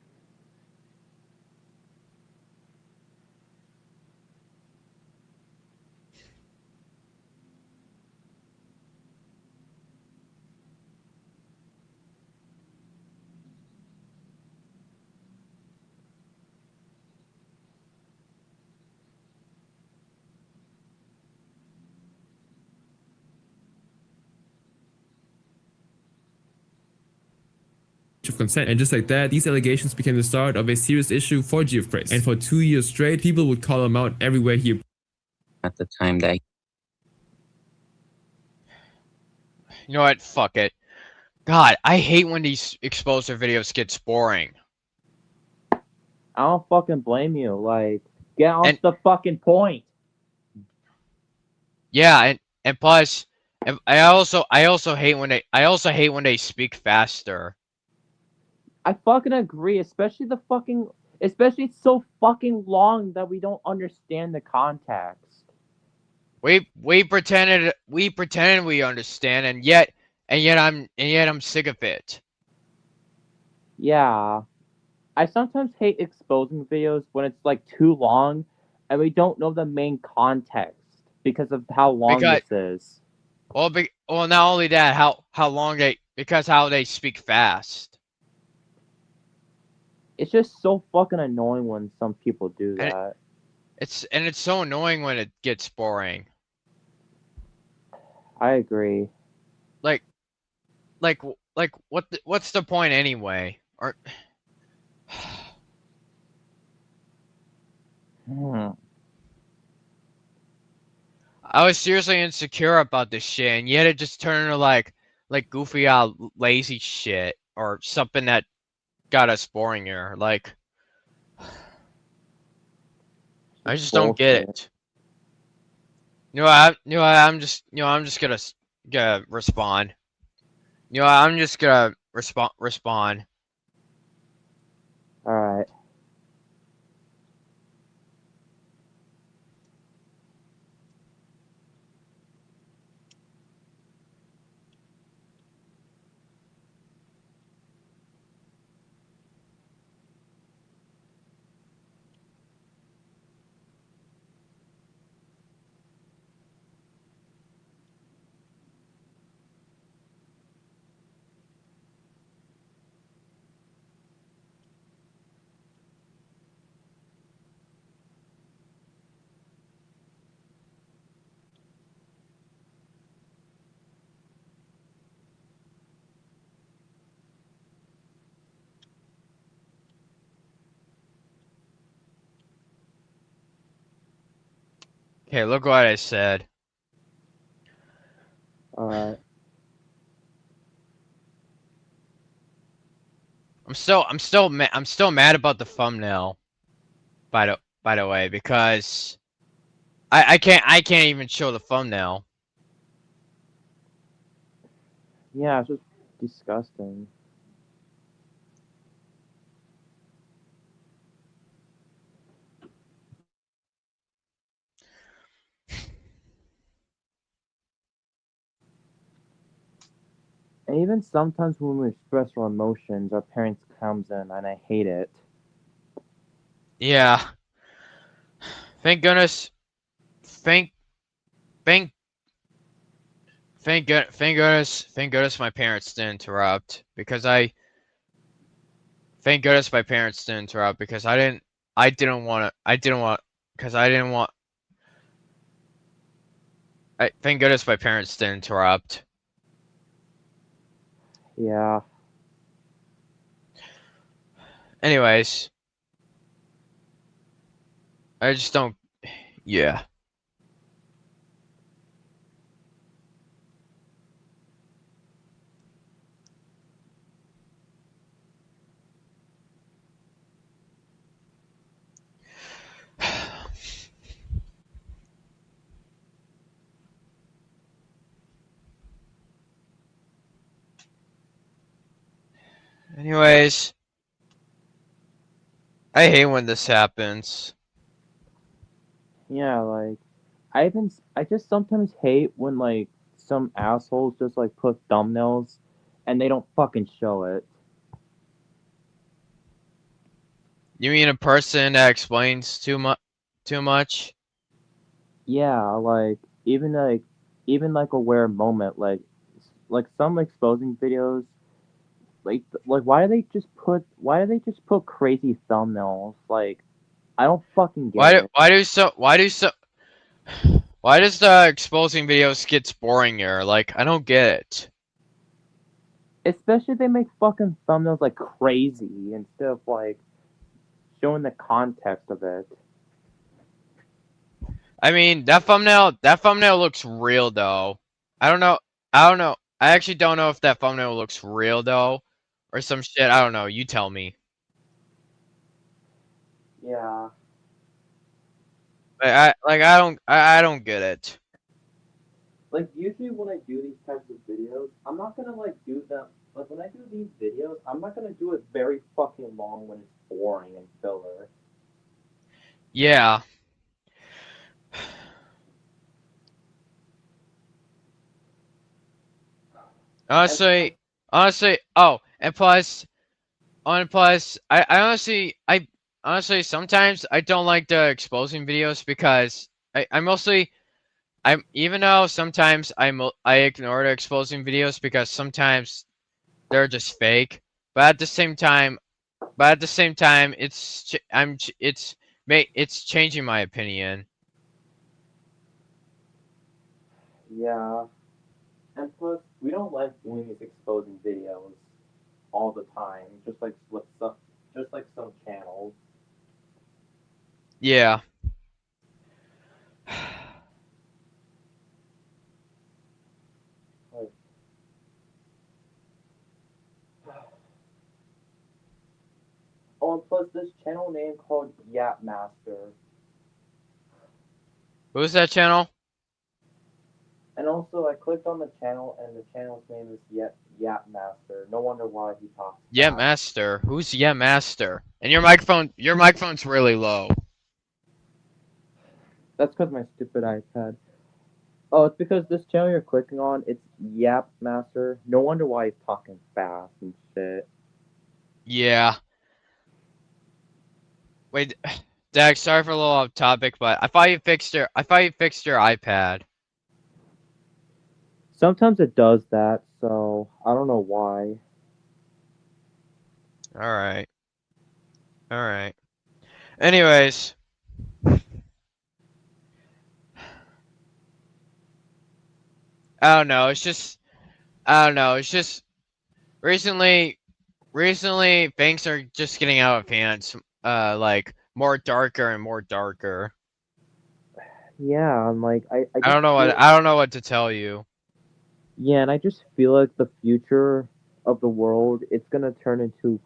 of consent. And just like that, these allegations became the start of a serious issue for Geoff Praise. And for 2 years straight, people would call him out everywhere he at the time that You know what? Fuck it. God, I hate when these exposure videos gets boring. I don't fucking blame you. Like, get on And- the fucking point. Yeah, and plus, I also hate when they speak faster. I fucking agree, especially it's so fucking long that we don't understand the context. We pretended we understand, and yet I'm sick of it. Yeah. I sometimes hate exposing videos when it's like too long and we don't know the main context because of how long Because- this is. Well, not only that, how they speak fast. It's just so fucking annoying when some people do And- that. It's so annoying when it gets boring. I agree. What's the point anyway? Or Hmm. I was seriously insecure about this shit, and yet it just turned into like goofy out lazy shit or something that got us boring here. Like I just don't get Bullshit. it. I'm just gonna respond. I'm just gonna respond. Alright. Okay, look what I said. Alright. I'm still mad about the thumbnail. By the way, because I can't even show the thumbnail. Yeah, it's just disgusting. And even sometimes when we express our emotions, our parents comes in, and I hate it. Yeah. Thank goodness. Thank thank thank goodness my parents didn't interrupt because thank goodness my parents didn't interrupt because I didn't want because I didn't want thank goodness my parents didn't interrupt. Yeah. Anyways, I just don't yeah. Anyways, I hate when this happens. Yeah, like I just sometimes hate when like some assholes just like put thumbnails and they don't fucking show it. You mean a person that explains too much? Yeah, like even like a rare moment like some exposing videos like why do they just put crazy thumbnails? Like I don't fucking get it. Why does the exposing videos get boringer? Like I don't get it. Especially if they make fucking thumbnails like crazy instead of like showing the context of it. I mean, that thumbnail looks real though. I don't know. I don't know. I actually don't know if that thumbnail looks real though, or some shit. I don't know. You tell me. Yeah. I don't get it. Like usually when I do these types of videos, I'm not gonna like do them like when I do these videos, I'm not gonna do it very fucking long when it's boring and filler. Yeah. And Honestly. Oh, and plus, I honestly sometimes I don't like the exposing videos because I mostly I'm even though sometimes I ignore the exposing videos because sometimes they're just fake. But at the same time, it's changing my opinion. yeah. And plus we don't like doing these exposing videos all the time, just like some channels. Yeah. Like oh and plus this channel name called Yap Master. Who's that channel? And also, I clicked on the channel, and the channel's name is Yap Master. No wonder why he talks Yeah, fast. Master. Who's Yeah Master? And your microphone's really low. That's because my stupid iPad. Oh, it's because this channel you're clicking on, it's Yap Master. No wonder why he's talking fast and shit. Yeah. Wait, Dax, sorry for a little off topic, but I thought you fixed your iPad. Sometimes it does that, so I don't know why. Alright. Alright. Anyways. I don't know, I don't know, it's just recently things are just getting out of hands. Like more darker and more darker. Yeah, I'm like I don't know what I don't know what to tell you. Yeah, and I just feel like the future of the world, it's gonna turn into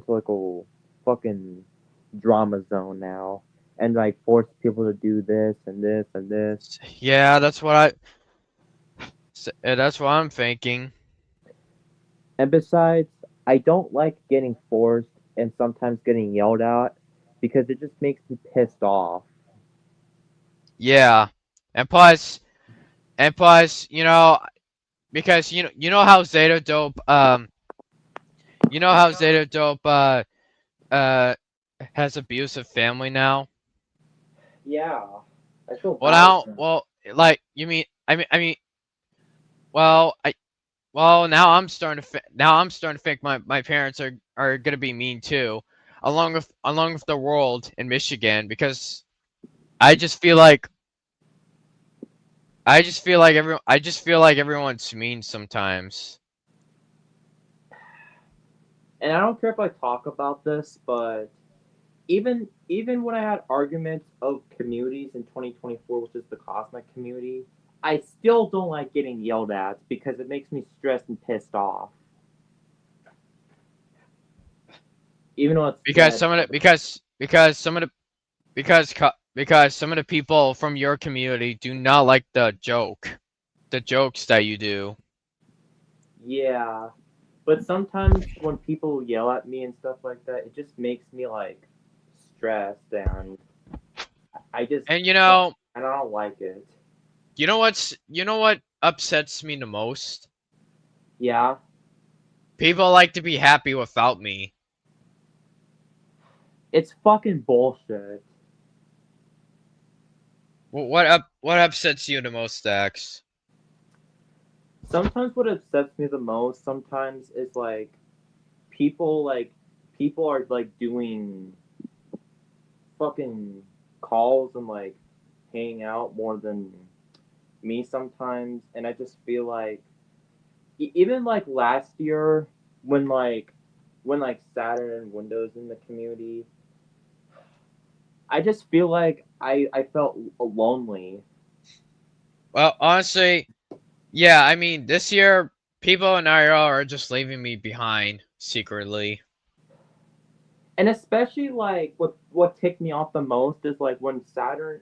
like a fucking drama zone now, and like force people to do this and this and this. Yeah, that's what I'm thinking. And besides, I don't like getting forced and sometimes getting yelled at because it just makes me pissed off. Yeah. And plus, because you know how Zeta Dope uh has abusive family now? Yeah, I feel Well bad. now well like you mean I mean well I well now I'm starting to think my parents are gonna be mean too, along with the world in Michigan because I just feel like I just feel like everyone's mean sometimes. And I don't care if I talk about this, but even when I had arguments of communities in 2024, which is the cosmic community, I still don't like getting yelled at because it makes me stressed and pissed off. Even though it's Because said, some of the because some of the because some of the people from your community do not like the jokes that you do. yeah. But sometimes when people yell at me and stuff like that, it just makes me like stressed, and I just And I don't like it. you know what upsets me the most? Yeah, People like to be happy without me. it's fucking bullshit. What upsets you the most, Dax? Sometimes what upsets me the most sometimes is like people are like doing fucking calls and like hanging out more than me sometimes, and I just feel like even like last year when like Saturn and Windows in the community, I just feel like I felt lonely. Well, honestly, yeah, I mean, this year people in IRL are just leaving me behind secretly. And especially like what ticked me off the most is like when Saturn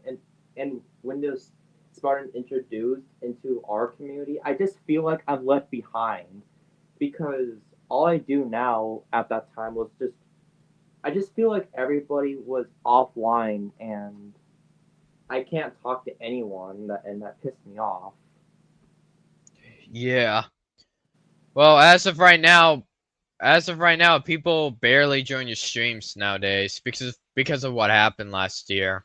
and Windows Spartan introduced into our community, I just feel like I'm left behind because all I do now at that time was just I just feel like everybody was offline and I can't talk to anyone and that pissed me off. Yeah. Well, as of right now, people barely join your streams nowadays because of what happened last year.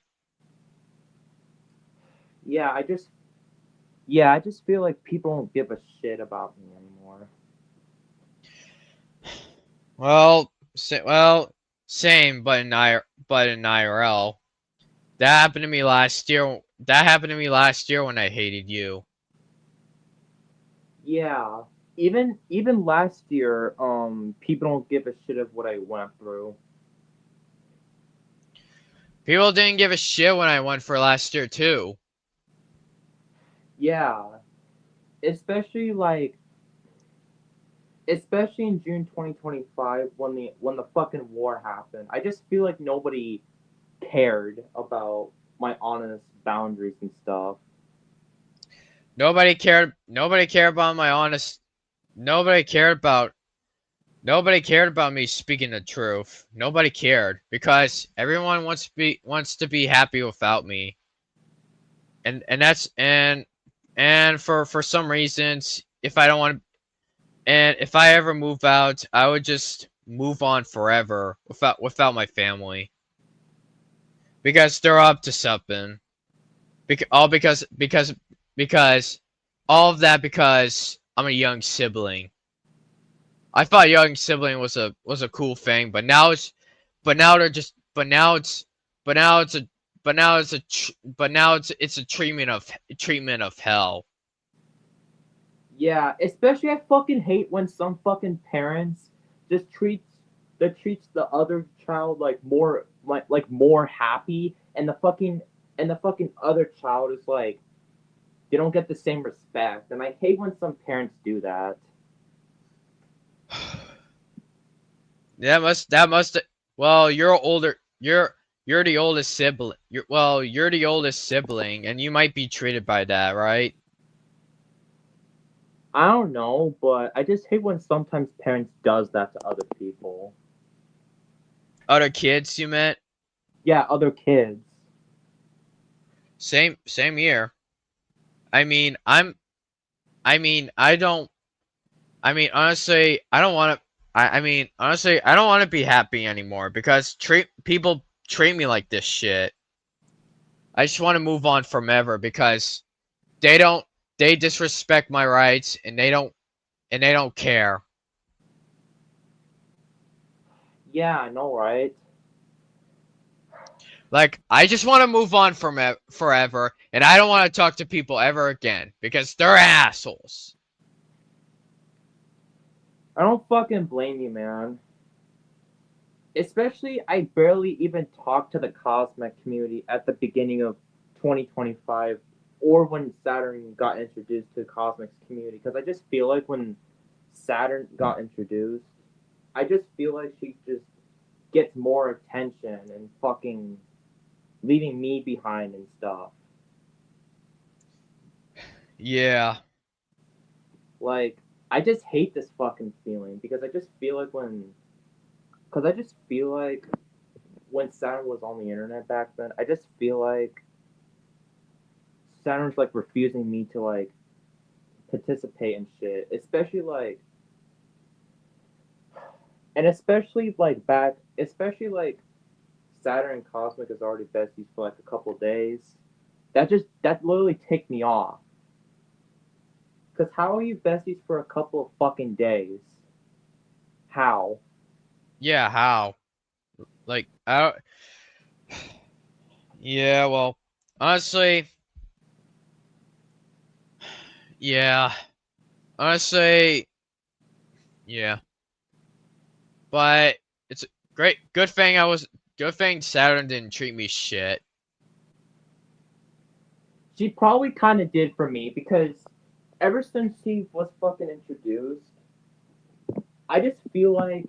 Yeah, I just feel like people don't give a shit about me anymore. Well, same, but in IRL. That happened to me last year. That happened to me last year when I hated you. Yeah. Even last year, people don't give a shit of what I went through. People didn't give a shit when I went for last year too. Yeah. Especially like especially in June 2025 when the fucking war happened. I just feel like nobody cared about my honest boundaries and stuff. Nobody cared. Nobody cared about my honest. Nobody cared about. Nobody cared about me speaking the truth. Nobody cared because everyone wants to be happy without me. And that's and for some reasons, if I don't want to, and if I ever move out, I would just move on forever without my family because they're up to something. Because all of that because I'm a young sibling. I thought young sibling was a cool thing, but now it's but now they're just but now it's a but now it's a treatment of hell. Yeah, especially I fucking hate when some fucking parents just treats the other child like more happy and the fucking and the fucking other child is like, they don't get the same respect, and I hate when some parents do that. That must. Well, you're older. You're the oldest sibling. You're the oldest sibling, and you might be treated by that, right? I don't know, but I just hate when sometimes parents does that to other people. Other kids, you meant? Yeah, other kids. Same year. I mean, I mean, I don't. I mean, honestly, I don't want to. I mean, honestly, I don't want to be happy anymore because people treat me like this shit. I just want to move on from ever because they don't. They disrespect my rights and they don't care. Yeah, I know, right? Like, I just want to move on from forever, and I don't want to talk to people ever again because they're assholes. I don't fucking blame you, man. Especially, I barely even talked to the Cosmic community at the beginning of 2025 or when Saturn got introduced to the Cosmics community because I just feel like when Saturn got introduced, I just feel like she just gets more attention and fucking leaving me behind and stuff. Yeah. Like, I just hate this fucking feeling because I just feel like because I just feel like when Saturn was on the internet back then, I just feel like Saturn's like refusing me to like participate in shit, especially like, and especially like Saturn and Cosmic is already besties for like a couple days. That literally ticked me off. Cause how are you besties for a couple of fucking days? How? Yeah, how? Like, I don't. Yeah, well, honestly, yeah. Honestly, yeah. But it's a good thing Saturn didn't treat me shit. She probably kind of did for me because ever since he was fucking introduced, I just feel like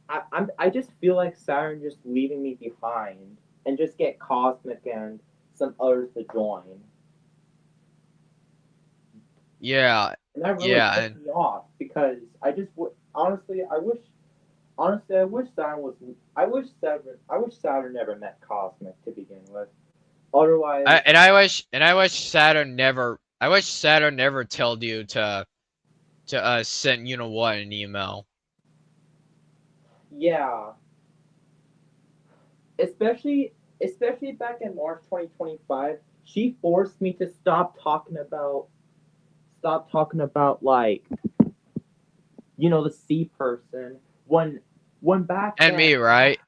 I just feel like Saturn just leaving me behind and just get Cosmic and some others to join. Yeah, And that really yeah, pissed and me off because honestly I wish Saturn was I wish Saturn never met Cosmic to begin with. Otherwise, I wish Saturn never told you to send you know what an email. yeah, especially back in March 2025, she forced me to stop talking about like the C person when back And then. me, right?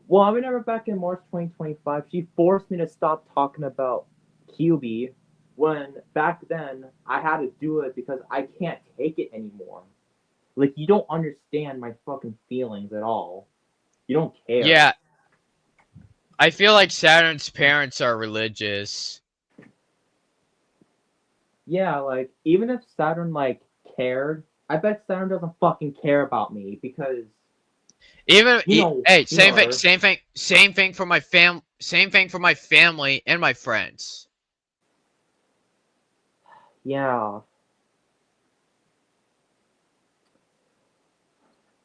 Well, I remember back in March 2025, she forced me to stop talking about QB when back then I had to do it because I can't take it anymore. Like, you don't understand my fucking feelings at all. You don't care. Yeah, I feel like Saturn's parents are religious. Yeah, like, even if Saturn, like, cared, I bet Saturn doesn't fucking care about me because, Hey, you know her. same thing for same thing for my family and my friends. Yeah.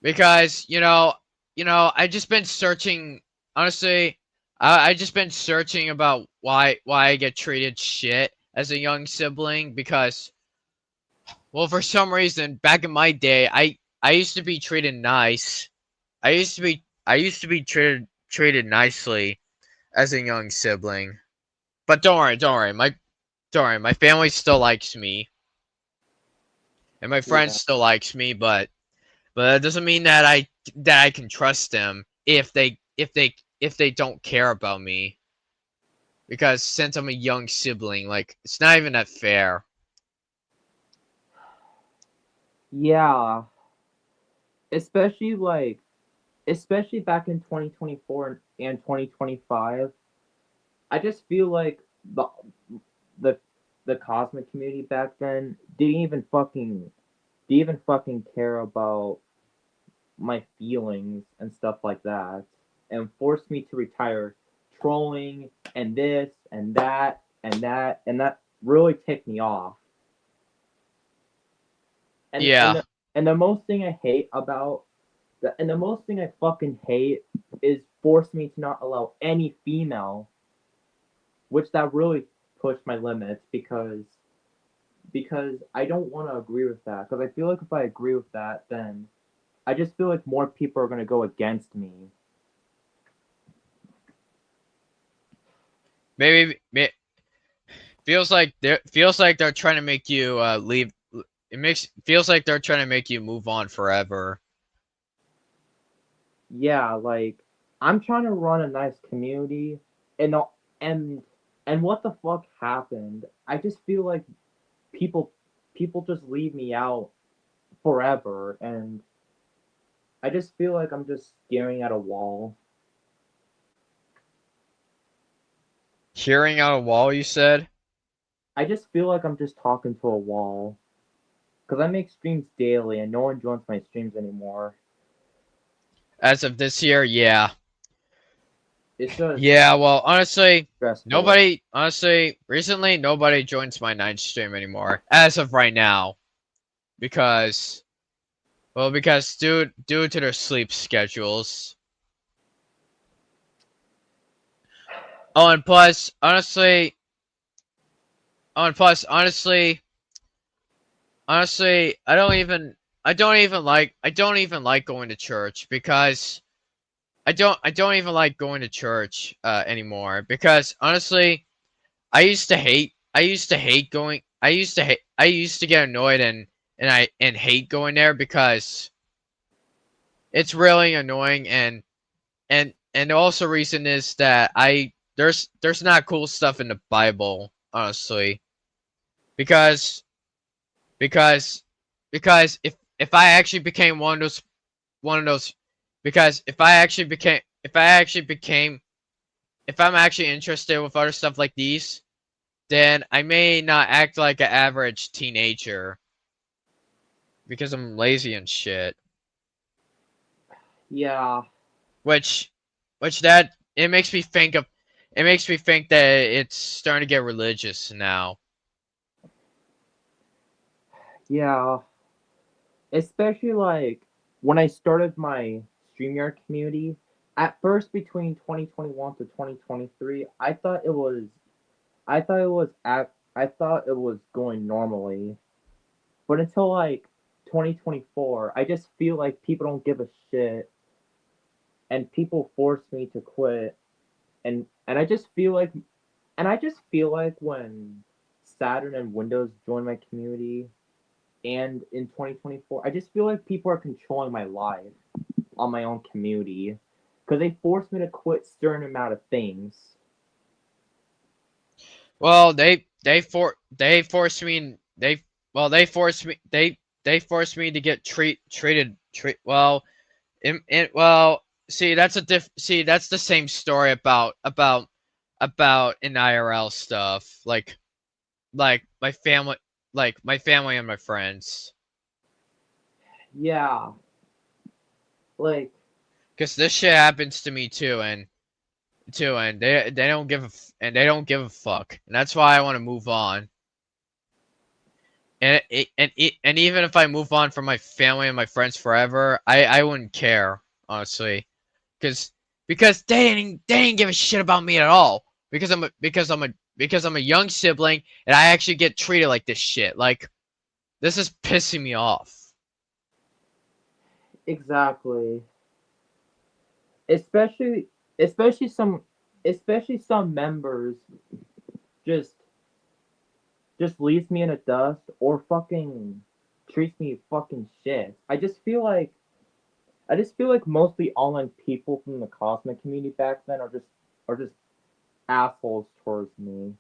Because I just been searching. Honestly, I just been searching about why I get treated shit as a young sibling. Because, well, for some reason, back in my day, I used to be treated nice. I used to be treated nicely as a young sibling. But don't worry, my family still likes me, and my friends Yeah. still likes me. But that doesn't mean that I can trust them if they don't care about me. Because since I'm a young sibling, like it's not even that fair. Yeah. Especially, like, especially back in 2024 and 2025 I just feel like the the cosmic community back then didn't even fucking care about my feelings and stuff like that, and forced me to retire trolling and this and that and that, and that really ticked me off. And Yeah. and the most thing I hate about and the most thing I fucking hate is forced me to not allow any female, which that really pushed my limits because I don't want to agree with that, because I feel like if I agree with that, then I just feel like more people are gonna go against me. Maybe feels like they're trying to make you leave. Feels like they're trying to make you move on forever. Yeah, like I'm trying to run a nice community, and and and what the fuck happened? I just feel like people people just leave me out forever, and I just feel like I'm just staring at a wall. Hearing out a wall, you said? I just feel like I'm just talking to a wall. Because I make streams daily and no one joins my streams anymore. As of this year, yeah. It's just Yeah, well, honestly, stressful. recently, nobody joins my night stream anymore. As of right now. Because, because due to their sleep schedules. Oh, and plus, honestly, honestly, I don't even like going to church because I don't even like going to church anymore because honestly, I used to get annoyed and hate going there because it's really annoying and also reason is that there's not cool stuff in the Bible, honestly. Because because because if I actually became one of those because if I'm actually interested with other stuff like these, then I may not act like an average teenager because I'm lazy and shit. Yeah, Which that it makes me think that it's starting to get religious now. yeah. Especially like when I started my StreamYard community, at first between 2021 to 2023, I thought it was going normally. But until like 2024, I just feel like people don't give a shit and people force me to quit, and I just feel like when Saturn and Windows joined my community and in 2024, I just feel like people are controlling my life on my own community because they forced me to quit certain amount of things. Well, they forced me in- they well they forced me to get treat well in well see that's a see that's the same story about in IRL stuff like my family and my friends Yeah, like because this shit happens to me too and they don't give and they don't give a fuck and that's why I want to move on. And even if I move on from my family and my friends forever, I wouldn't care, honestly, because they didn't give a shit about me at all. Because I'm a young sibling and I actually get treated like this shit. Like this is pissing me off. exactly. Especially especially some especially some members just just leaves me in the dust or fucking treats me fucking shit. I just feel like mostly online people from the cosmic community back then are just assholes towards me.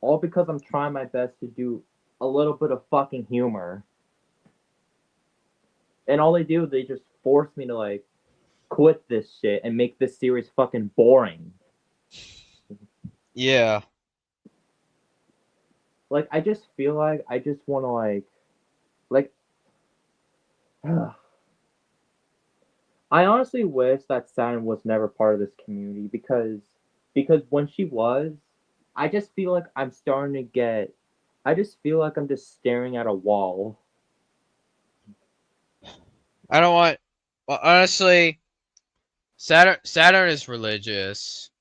All because I'm trying my best to do a little bit of fucking humor. And all they do, they just force me to like quit this shit and make this series fucking boring. Yeah. Like, I just feel like I just want to like. I honestly wish that Saturn was never part of this community because when she was, I just feel like I'm starting to get. I just feel like I'm just staring at a wall. I don't want. Well, honestly, Saturn is religious.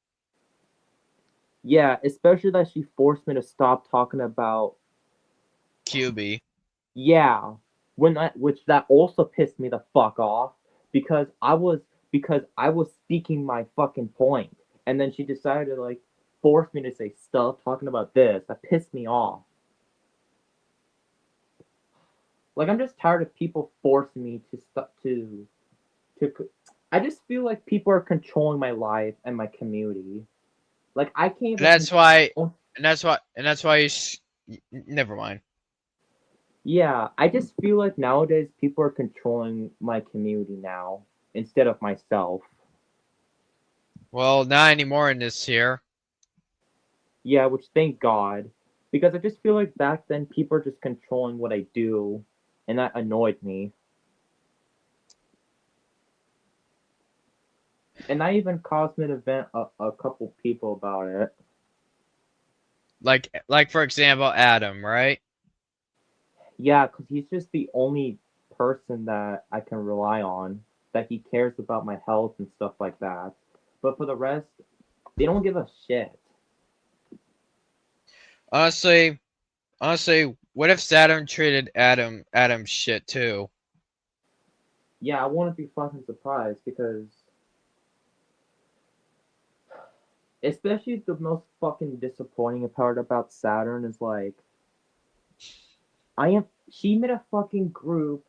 Yeah, especially that she forced me to stop talking about. QB. Yeah, which that also pissed me the fuck off because I was speaking my fucking point, and then she decided to like force me to say stop talking about this. That pissed me off. Like I'm just tired of people forcing me to stop to. I just feel like people are controlling my life and my community. Like I can't And even that's why. control. And that's why never mind. Yeah, I just feel like nowadays people are controlling my community now instead of myself. Well, not anymore in this here. Yeah, which thank God. Because I just feel like back then people are just controlling what I do, and that annoyed me. And I even caused me to vent a couple people about it. Like for example, Adam, right? Yeah, because he's just the only person that I can rely on, that he cares about my health and stuff like that. But for the rest, they don't give a shit. Honestly, what if Saturn treated Adam shit too? Yeah, I wouldn't be fucking surprised because especially the most fucking disappointing part about Saturn is like she made a fucking group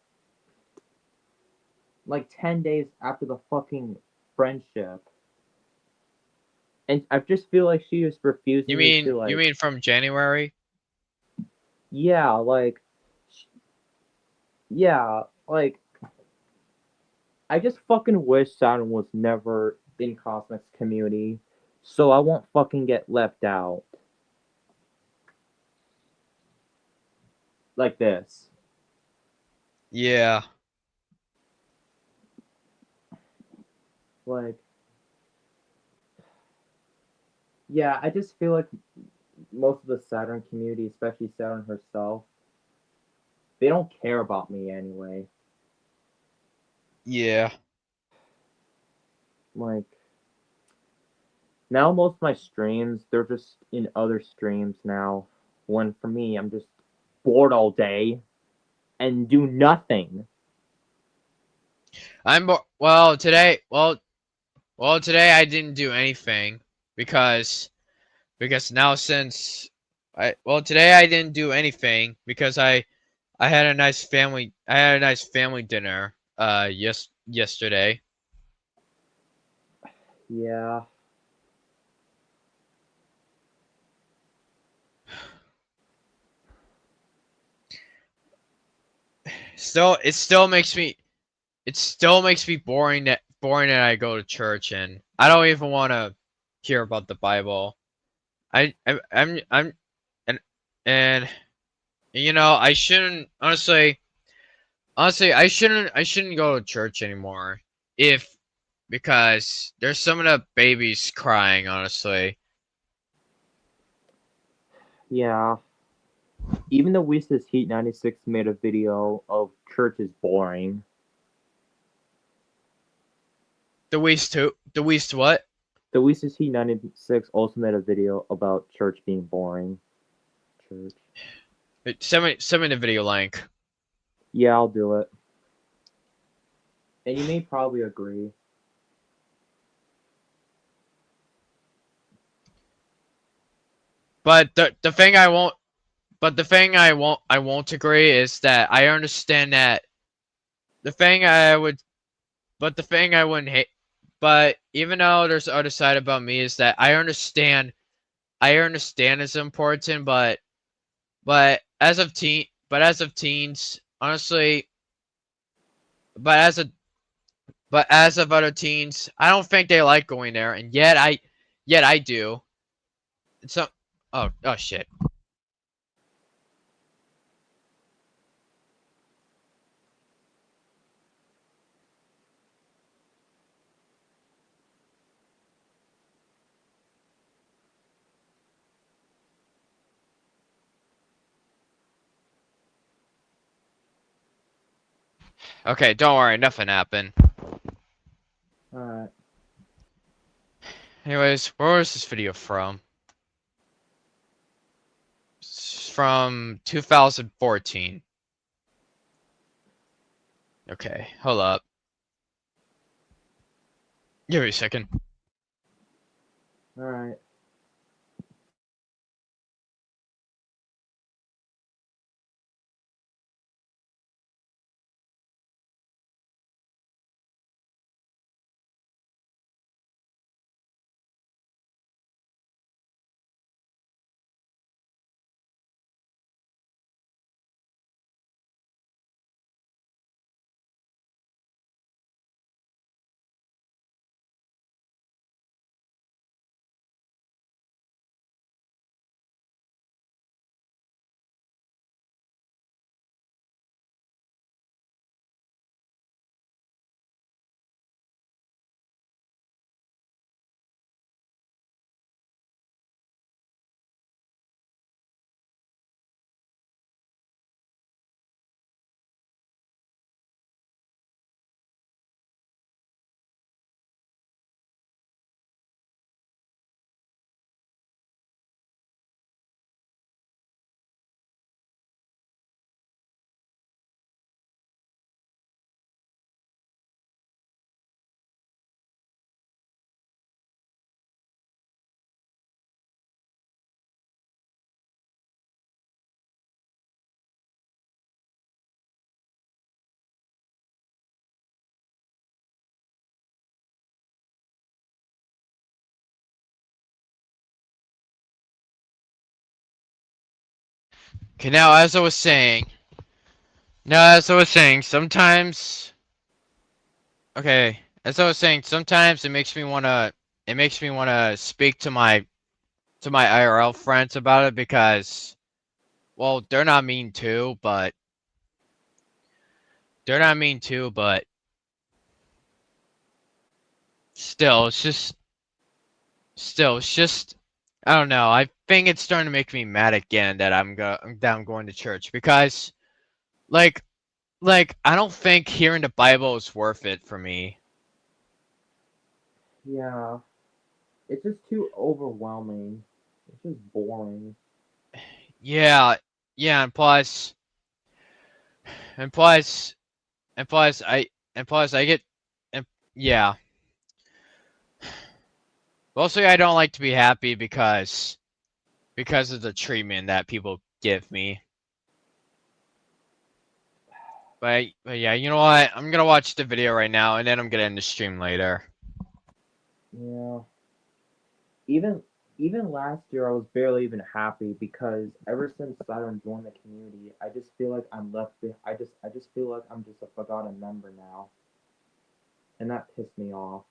like 10 days after the fucking friendship. And I just feel like she just refusing You me to mean you like mean from January? yeah, like yeah, like I just fucking wish Saturn was never in Cosmic's community so I won't fucking get left out like this. Yeah. Like yeah, I just feel like most of the Saturn community, especially Saturn herself, they don't care about me anyway. Yeah. Like now most of my streams, they're just in other streams now. When for me, I'm just bored all day and do nothing. Well, today I didn't do anything because now since today I didn't do anything because I had a nice family dinner yesterday. Yeah. It still makes me boring that I go to church and I don't even want to hear about the Bible. I'm and I shouldn't honestly I shouldn't go to church anymore if because there's some of the babies crying honestly. Yeah. Even the Weezus Heat 96 made a video of church is boring. The Weast what? The Weezus Heat 96 also made a video about church being boring. Church. Send me the video link. Yeah, I'll do it. And you may probably agree. But the thing I won't agree is that I understand that the thing I would but the thing I wouldn't hate but even though there's the other side about me is that I understand it's important but as of teens honestly but as of other teens I don't think they like going there and yet I do. It's a. Oh shit. Okay, don't worry, nothing happened. Alright. Anyways, where was this video from? It's from 2014. Okay, hold up. Give me a second. Alright. Okay, now as I was saying. Now as I was saying, sometimes. Okay, as I was saying, sometimes it makes me wanna. It makes me wanna speak to my IRL friends about it because, well, they're not mean too, but they're not mean too, but still, it's just, I don't know. I think it's starting to make me mad again that I'm going to church because, like, I don't think hearing the Bible is worth it for me. Yeah. It's just too overwhelming. It's just boring. Yeah, yeah, and plus, and plus, I get, and yeah. Mostly, I don't like to be happy because of the treatment that people give me. But yeah, you know what? I'm gonna watch the video right now, and then I'm gonna end the stream later. Yeah. Even even last year I was barely even happy because ever since Siren joined the community, I just feel like I'm left I just feel like I'm just a forgotten member now. And that pissed me off.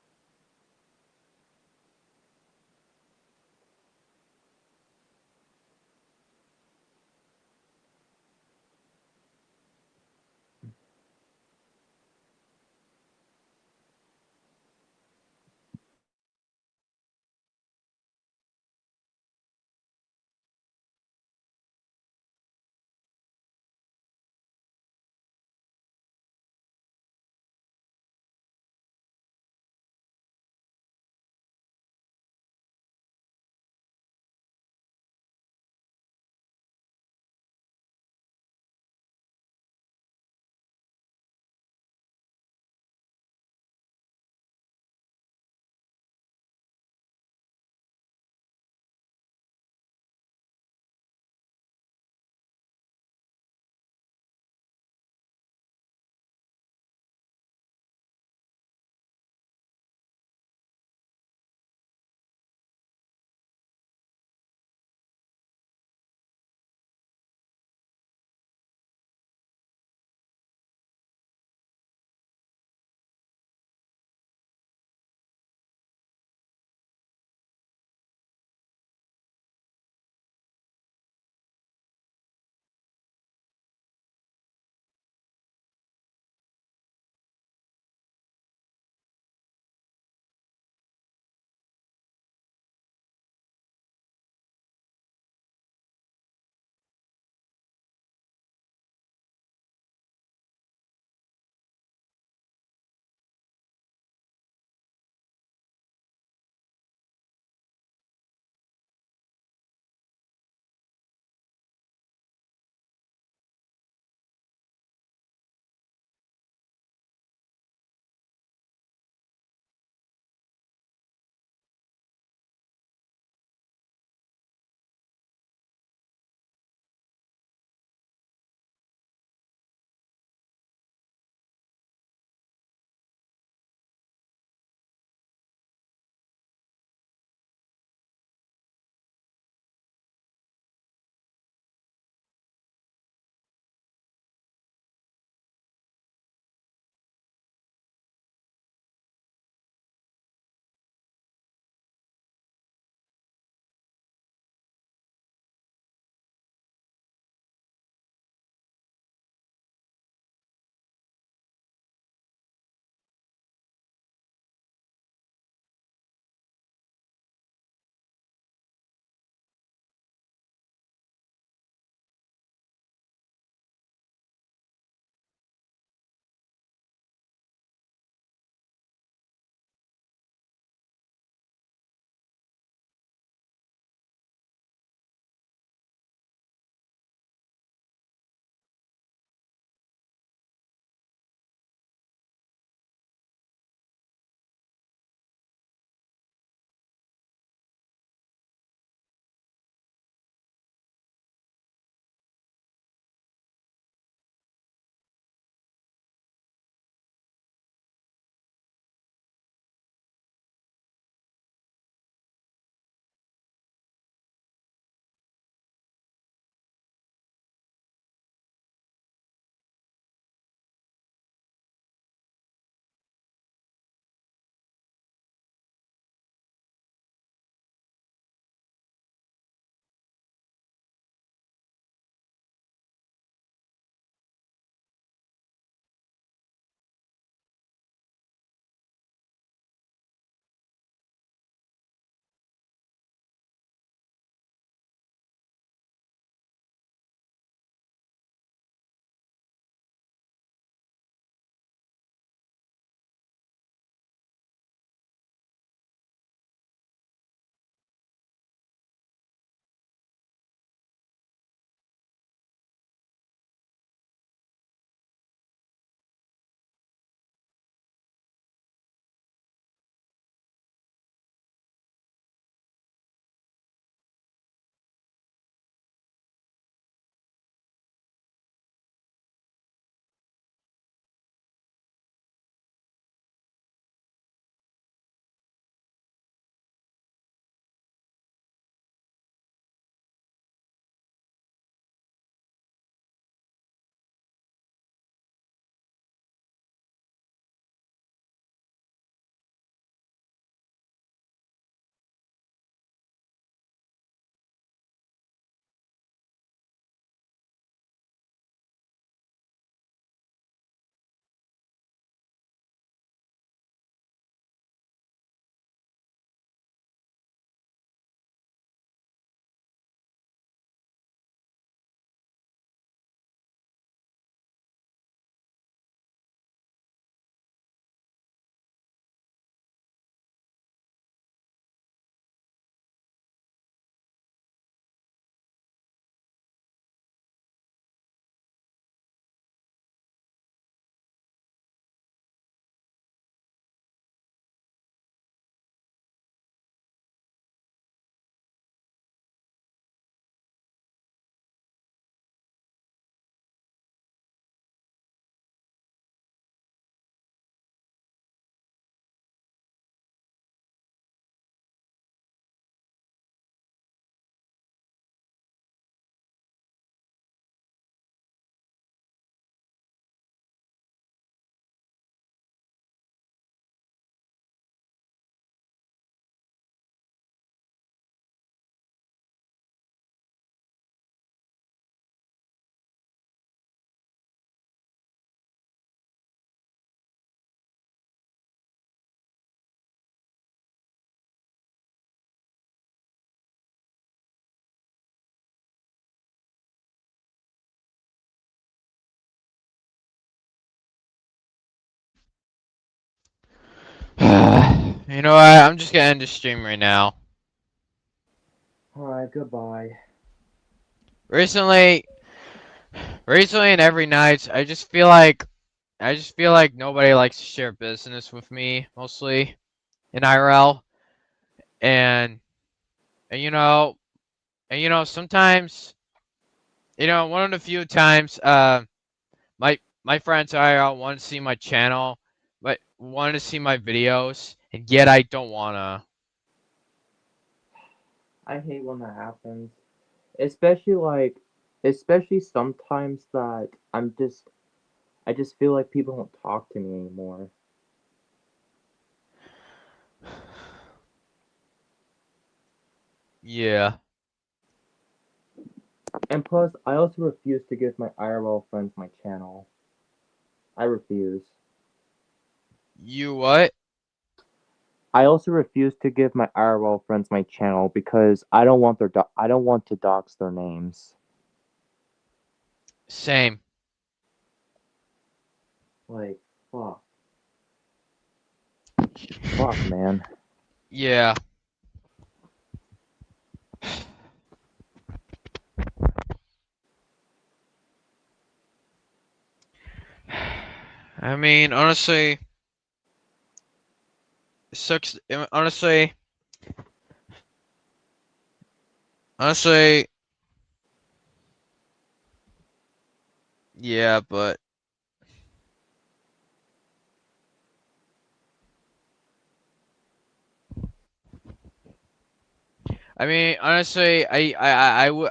You know what? I'm just gonna end the stream right now. Alright, goodbye. Recently and every night, I just feel like nobody likes to share business with me, mostly in IRL, and and you know sometimes one of the few times my friends IRL want to see my channel, but want to see my videos, and yet I don't wanna. I hate when that happens. Especially sometimes that I just feel like people don't talk to me anymore. Yeah. And plus, I also refuse to give my IRL friends my channel. I refuse. You what? I also refuse to give my IRL friends my channel because I don't want I don't want to dox their names. Same. Like, fuck. Fuck, man. Yeah. I mean, honestly, it sucks. Honestly, yeah, but I mean, honestly, I would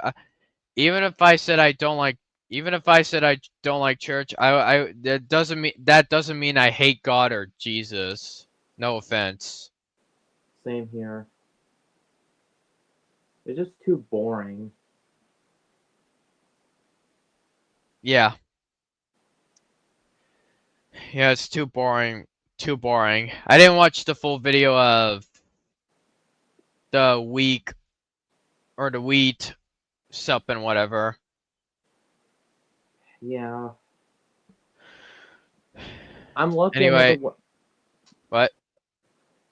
even if I said I don't like, even if I said I don't like church, that doesn't mean I hate God or Jesus. No offense. Same here. It's just too boring. Yeah. Yeah, it's too boring. Too boring. I didn't watch the full video of the week or the wheat sup and whatever. Yeah. I'm lucky I never Anyway, went. what?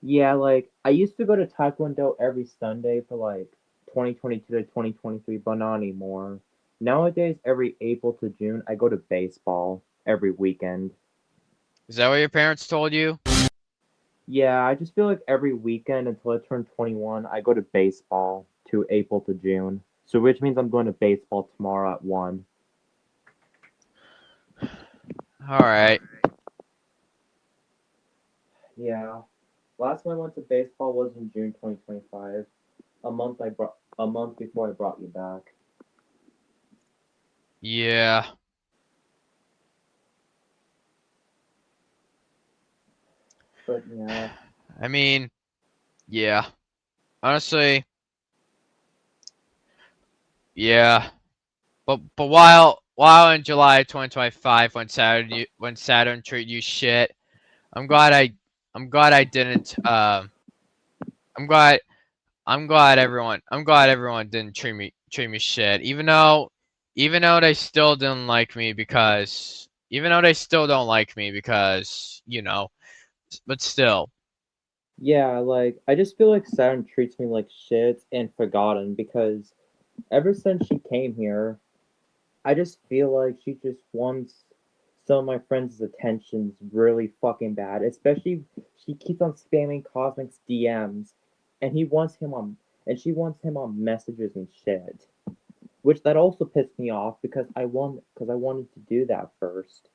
Yeah, like, I used to go to Taekwondo every Sunday for like 2022 to 2023, but not anymore. Nowadays, every April to June, I go to baseball every weekend. Is that what your parents told you? Yeah, I just feel like every weekend until I turn 21, I go to baseball to April to June. So, which means I'm going to baseball tomorrow at 1. Alright. Yeah. Last time I went to baseball was in June 2025. A month before I brought you back. Yeah. But yeah. I mean, yeah. Honestly, yeah. But while in July 2025 when Saturn treat you shit, I'm glad I didn't I'm glad I'm glad everyone didn't treat me shit. Even though they still didn't like me because even though they still don't like me because, but still. Yeah, like, I just feel like Saturn treats me like shit and forgotten because ever since she came here, I just feel like she just wants some of my friends' attentions really fucking bad. Especially she keeps on spamming Cosmic's DMs, and he wants him on, and she wants him on messages and shit. Which that also pissed me off because I wanted to do that first.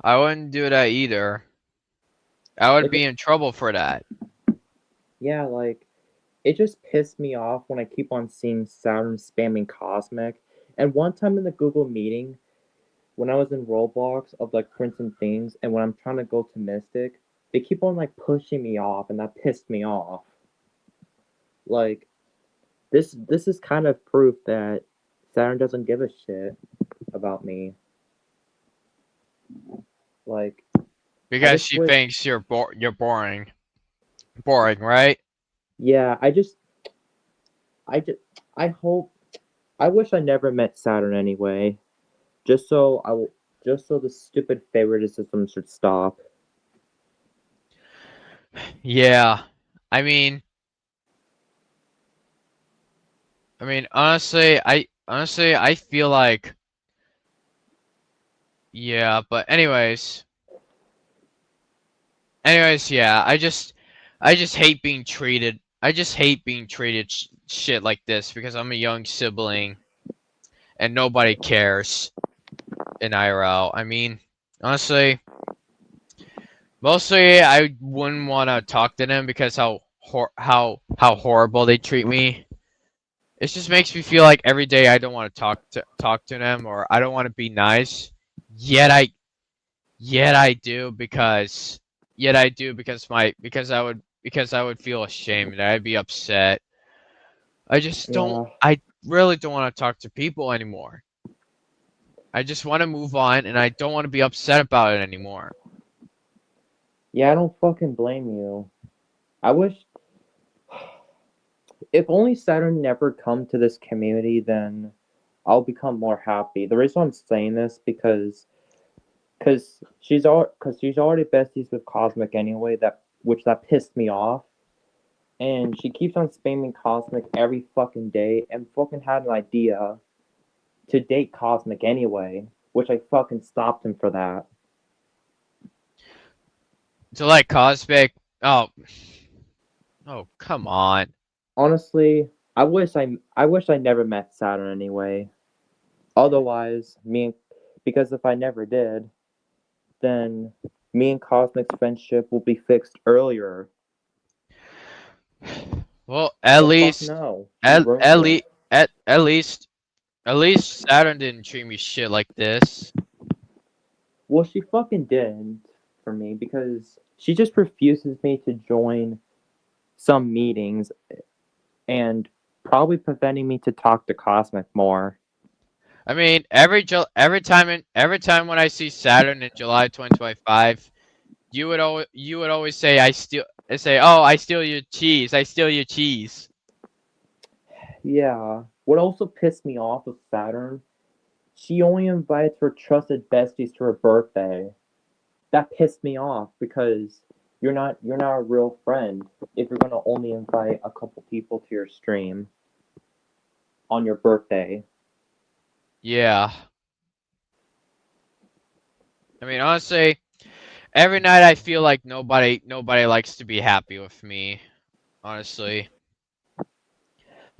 I wouldn't do that either. I would Like, be in trouble for that. yeah, like, it just pissed me off when I keep on seeing Saturn spamming Cosmic. And one time in the Google meeting, when I was in Roblox of like Princeton things, and when I'm trying to go to Mystic, they keep on like pushing me off, and that pissed me off. Like, this is kind of proof that Saturn doesn't give a shit about me. Like, I Because just she wish, thinks you're boring. Boring, right? yeah, I just, I hope, I wish I never met Saturn anyway, just so I will, just so the stupid favoritism should stop. Yeah. I mean, honestly, I feel like, yeah, but yeah, I just hate being treated. I just hate being treated shit like this because I'm a young sibling and nobody cares in IRL. I mean, honestly, mostly I wouldn't want to talk to them because how horrible they treat me. It just makes me feel like every day I don't want to talk to them or I don't want to be nice. Yet I yet I do because because I would feel ashamed and I'd be upset. Yeah. I really don't want to talk to people anymore. I just want to move on and I don't want to be upset about it anymore. Yeah, I don't fucking blame you. I wish if only Saturn never come to this community, then I'll become more happy. The reason I'm saying this because she's already besties with Cosmic anyway. That pissed me off, and she keeps on spamming Cosmic every fucking day, and fucking had an idea to date Cosmic anyway, which I fucking stopped him for that. To like Cosmic, oh, come on. Honestly, I wish I never met Saturn anyway. Otherwise, because if I never did, then me and Cosmic's friendship will be fixed earlier. Well, But fuck no, she ruined at it. least at least Saturn didn't treat me shit like this. Well, she fucking didn't for me because she just refuses me to join some meetings and probably preventing me to talk to Cosmic more. I mean, every time when I see Saturn in July 2025, you would always say oh, I steal your cheese. I steal your cheese. Yeah. What also pissed me off with Saturn, she only invites her trusted besties to her birthday. That pissed me off because you're not a real friend if you're gonna only invite a couple people to your stream on your birthday. Yeah. I mean, honestly, every night I feel like nobody likes to be happy with me, honestly.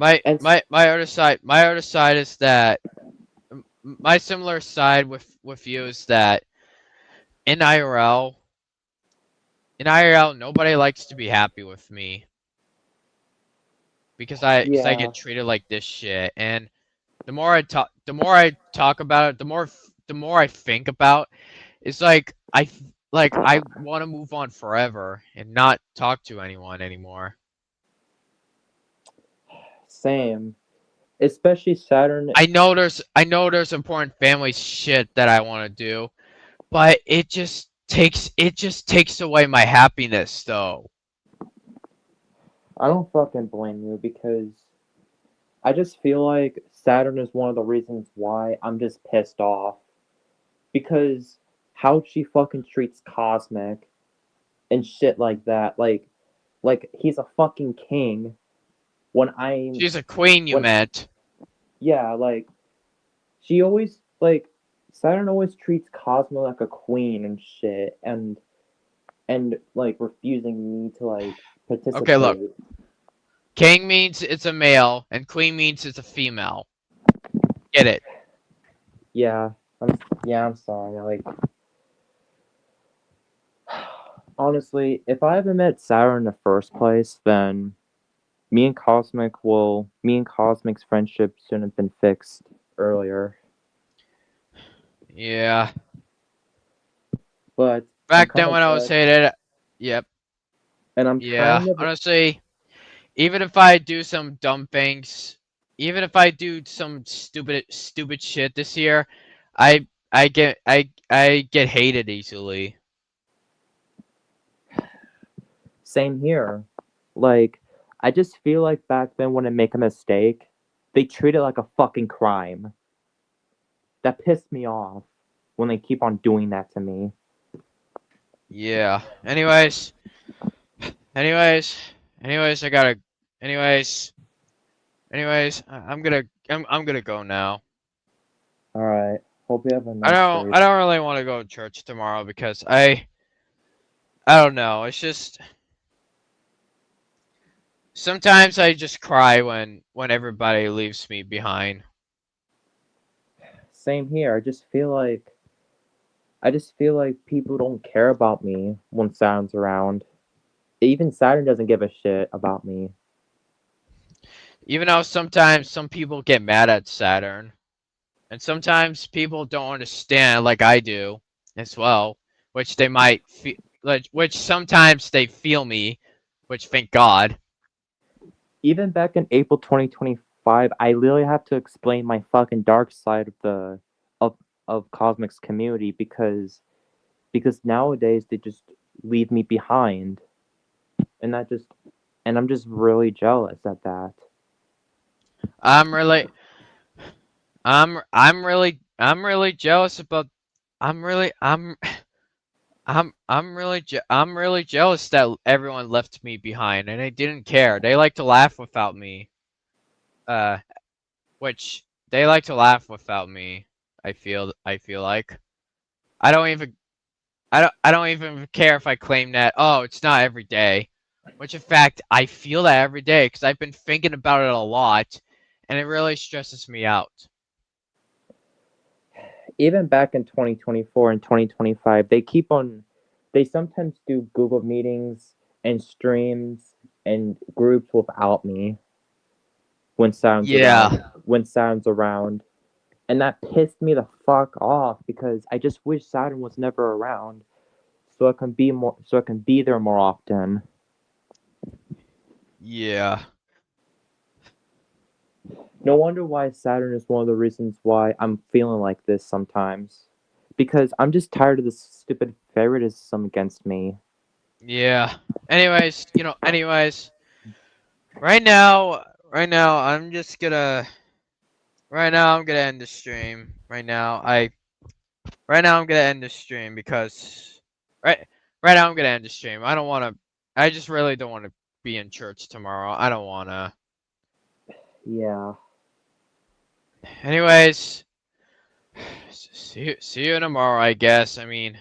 And My other side is that my similar side with you is that in IRL nobody likes to be happy with me because I yeah, get treated like this shit. And the more I talk about it, the more I think about it's like I want to move on forever and not talk to anyone anymore. same. Especially Saturn. I know there's important family shit that I want to do, but it just takes away my happiness though. I don't fucking blame you because I just feel like Saturn is one of the reasons why I'm just pissed off. Because how she fucking treats Cosmic and shit like that. Like he's a fucking king when I'm She's a queen, you when meant. yeah, like she always like Saturn always treats Cosmo like a queen and shit and like refusing me to like Okay, look. participate. King means it's a male, and queen means it's a female. Get it? Yeah, I'm sorry. Like honestly, if I haven't met Saturn in the first place, then me and Cosmic's friendship shouldn't have been fixed earlier. Yeah. But I'm Back kind then of when I was glad, hated, yep. and I'm Yeah. kind of Honestly, even if I do some dumb things, even if I do some stupid shit this year, I get hated easily. same here. Like, I just feel like back then when I make a mistake, they treat it like a fucking crime. That pissed me off when they keep on doing that to me. Yeah. Anyways, Anyways, anyways, I gotta. Anyways, I'm gonna go now. All right. Hope you have a I nice don't. day. I don't really want to go to church tomorrow because I don't know. It's just sometimes I just cry when everybody leaves me behind. Same here. I just feel like people don't care about me when Saturn's around. Even Saturn doesn't give a shit about me. Even though sometimes some people get mad at Saturn, and sometimes people don't understand like I do as well, which they might feel, like, which sometimes they feel me, which thank God. Even back in April 2025, I literally have to explain my fucking dark side of the of Cosmic's community because nowadays they just leave me behind, and that just and I'm just really jealous at that. I'm really, I'm really jealous about. I'm really, I'm really jealous that everyone left me behind and they didn't care. They like to laugh without me. Uh, which they like to laugh without me. I feel like I don't even, I don't even care if I claim that. Oh, it's not every day. Which in fact I feel that every day because I've been thinking about it a lot, and it really stresses me out. Even back in 2024 and 2025, they sometimes do Google meetings and streams and groups without me Yeah. when Saturn's around. And that pissed me the fuck off because I just wish Saturn was never around so I can be there more often. Yeah. No wonder why Saturn is one of the reasons why I'm feeling like this sometimes. Because I'm just tired of this stupid favoritism against me. Yeah. Anyways, right now, right now, I'm gonna end the stream. Right now, I'm gonna end the stream because, right, right now, I'm gonna end the stream. I just really don't want to be in church tomorrow. I don't wanna. Yeah. Anyways, see you tomorrow, I guess. I mean,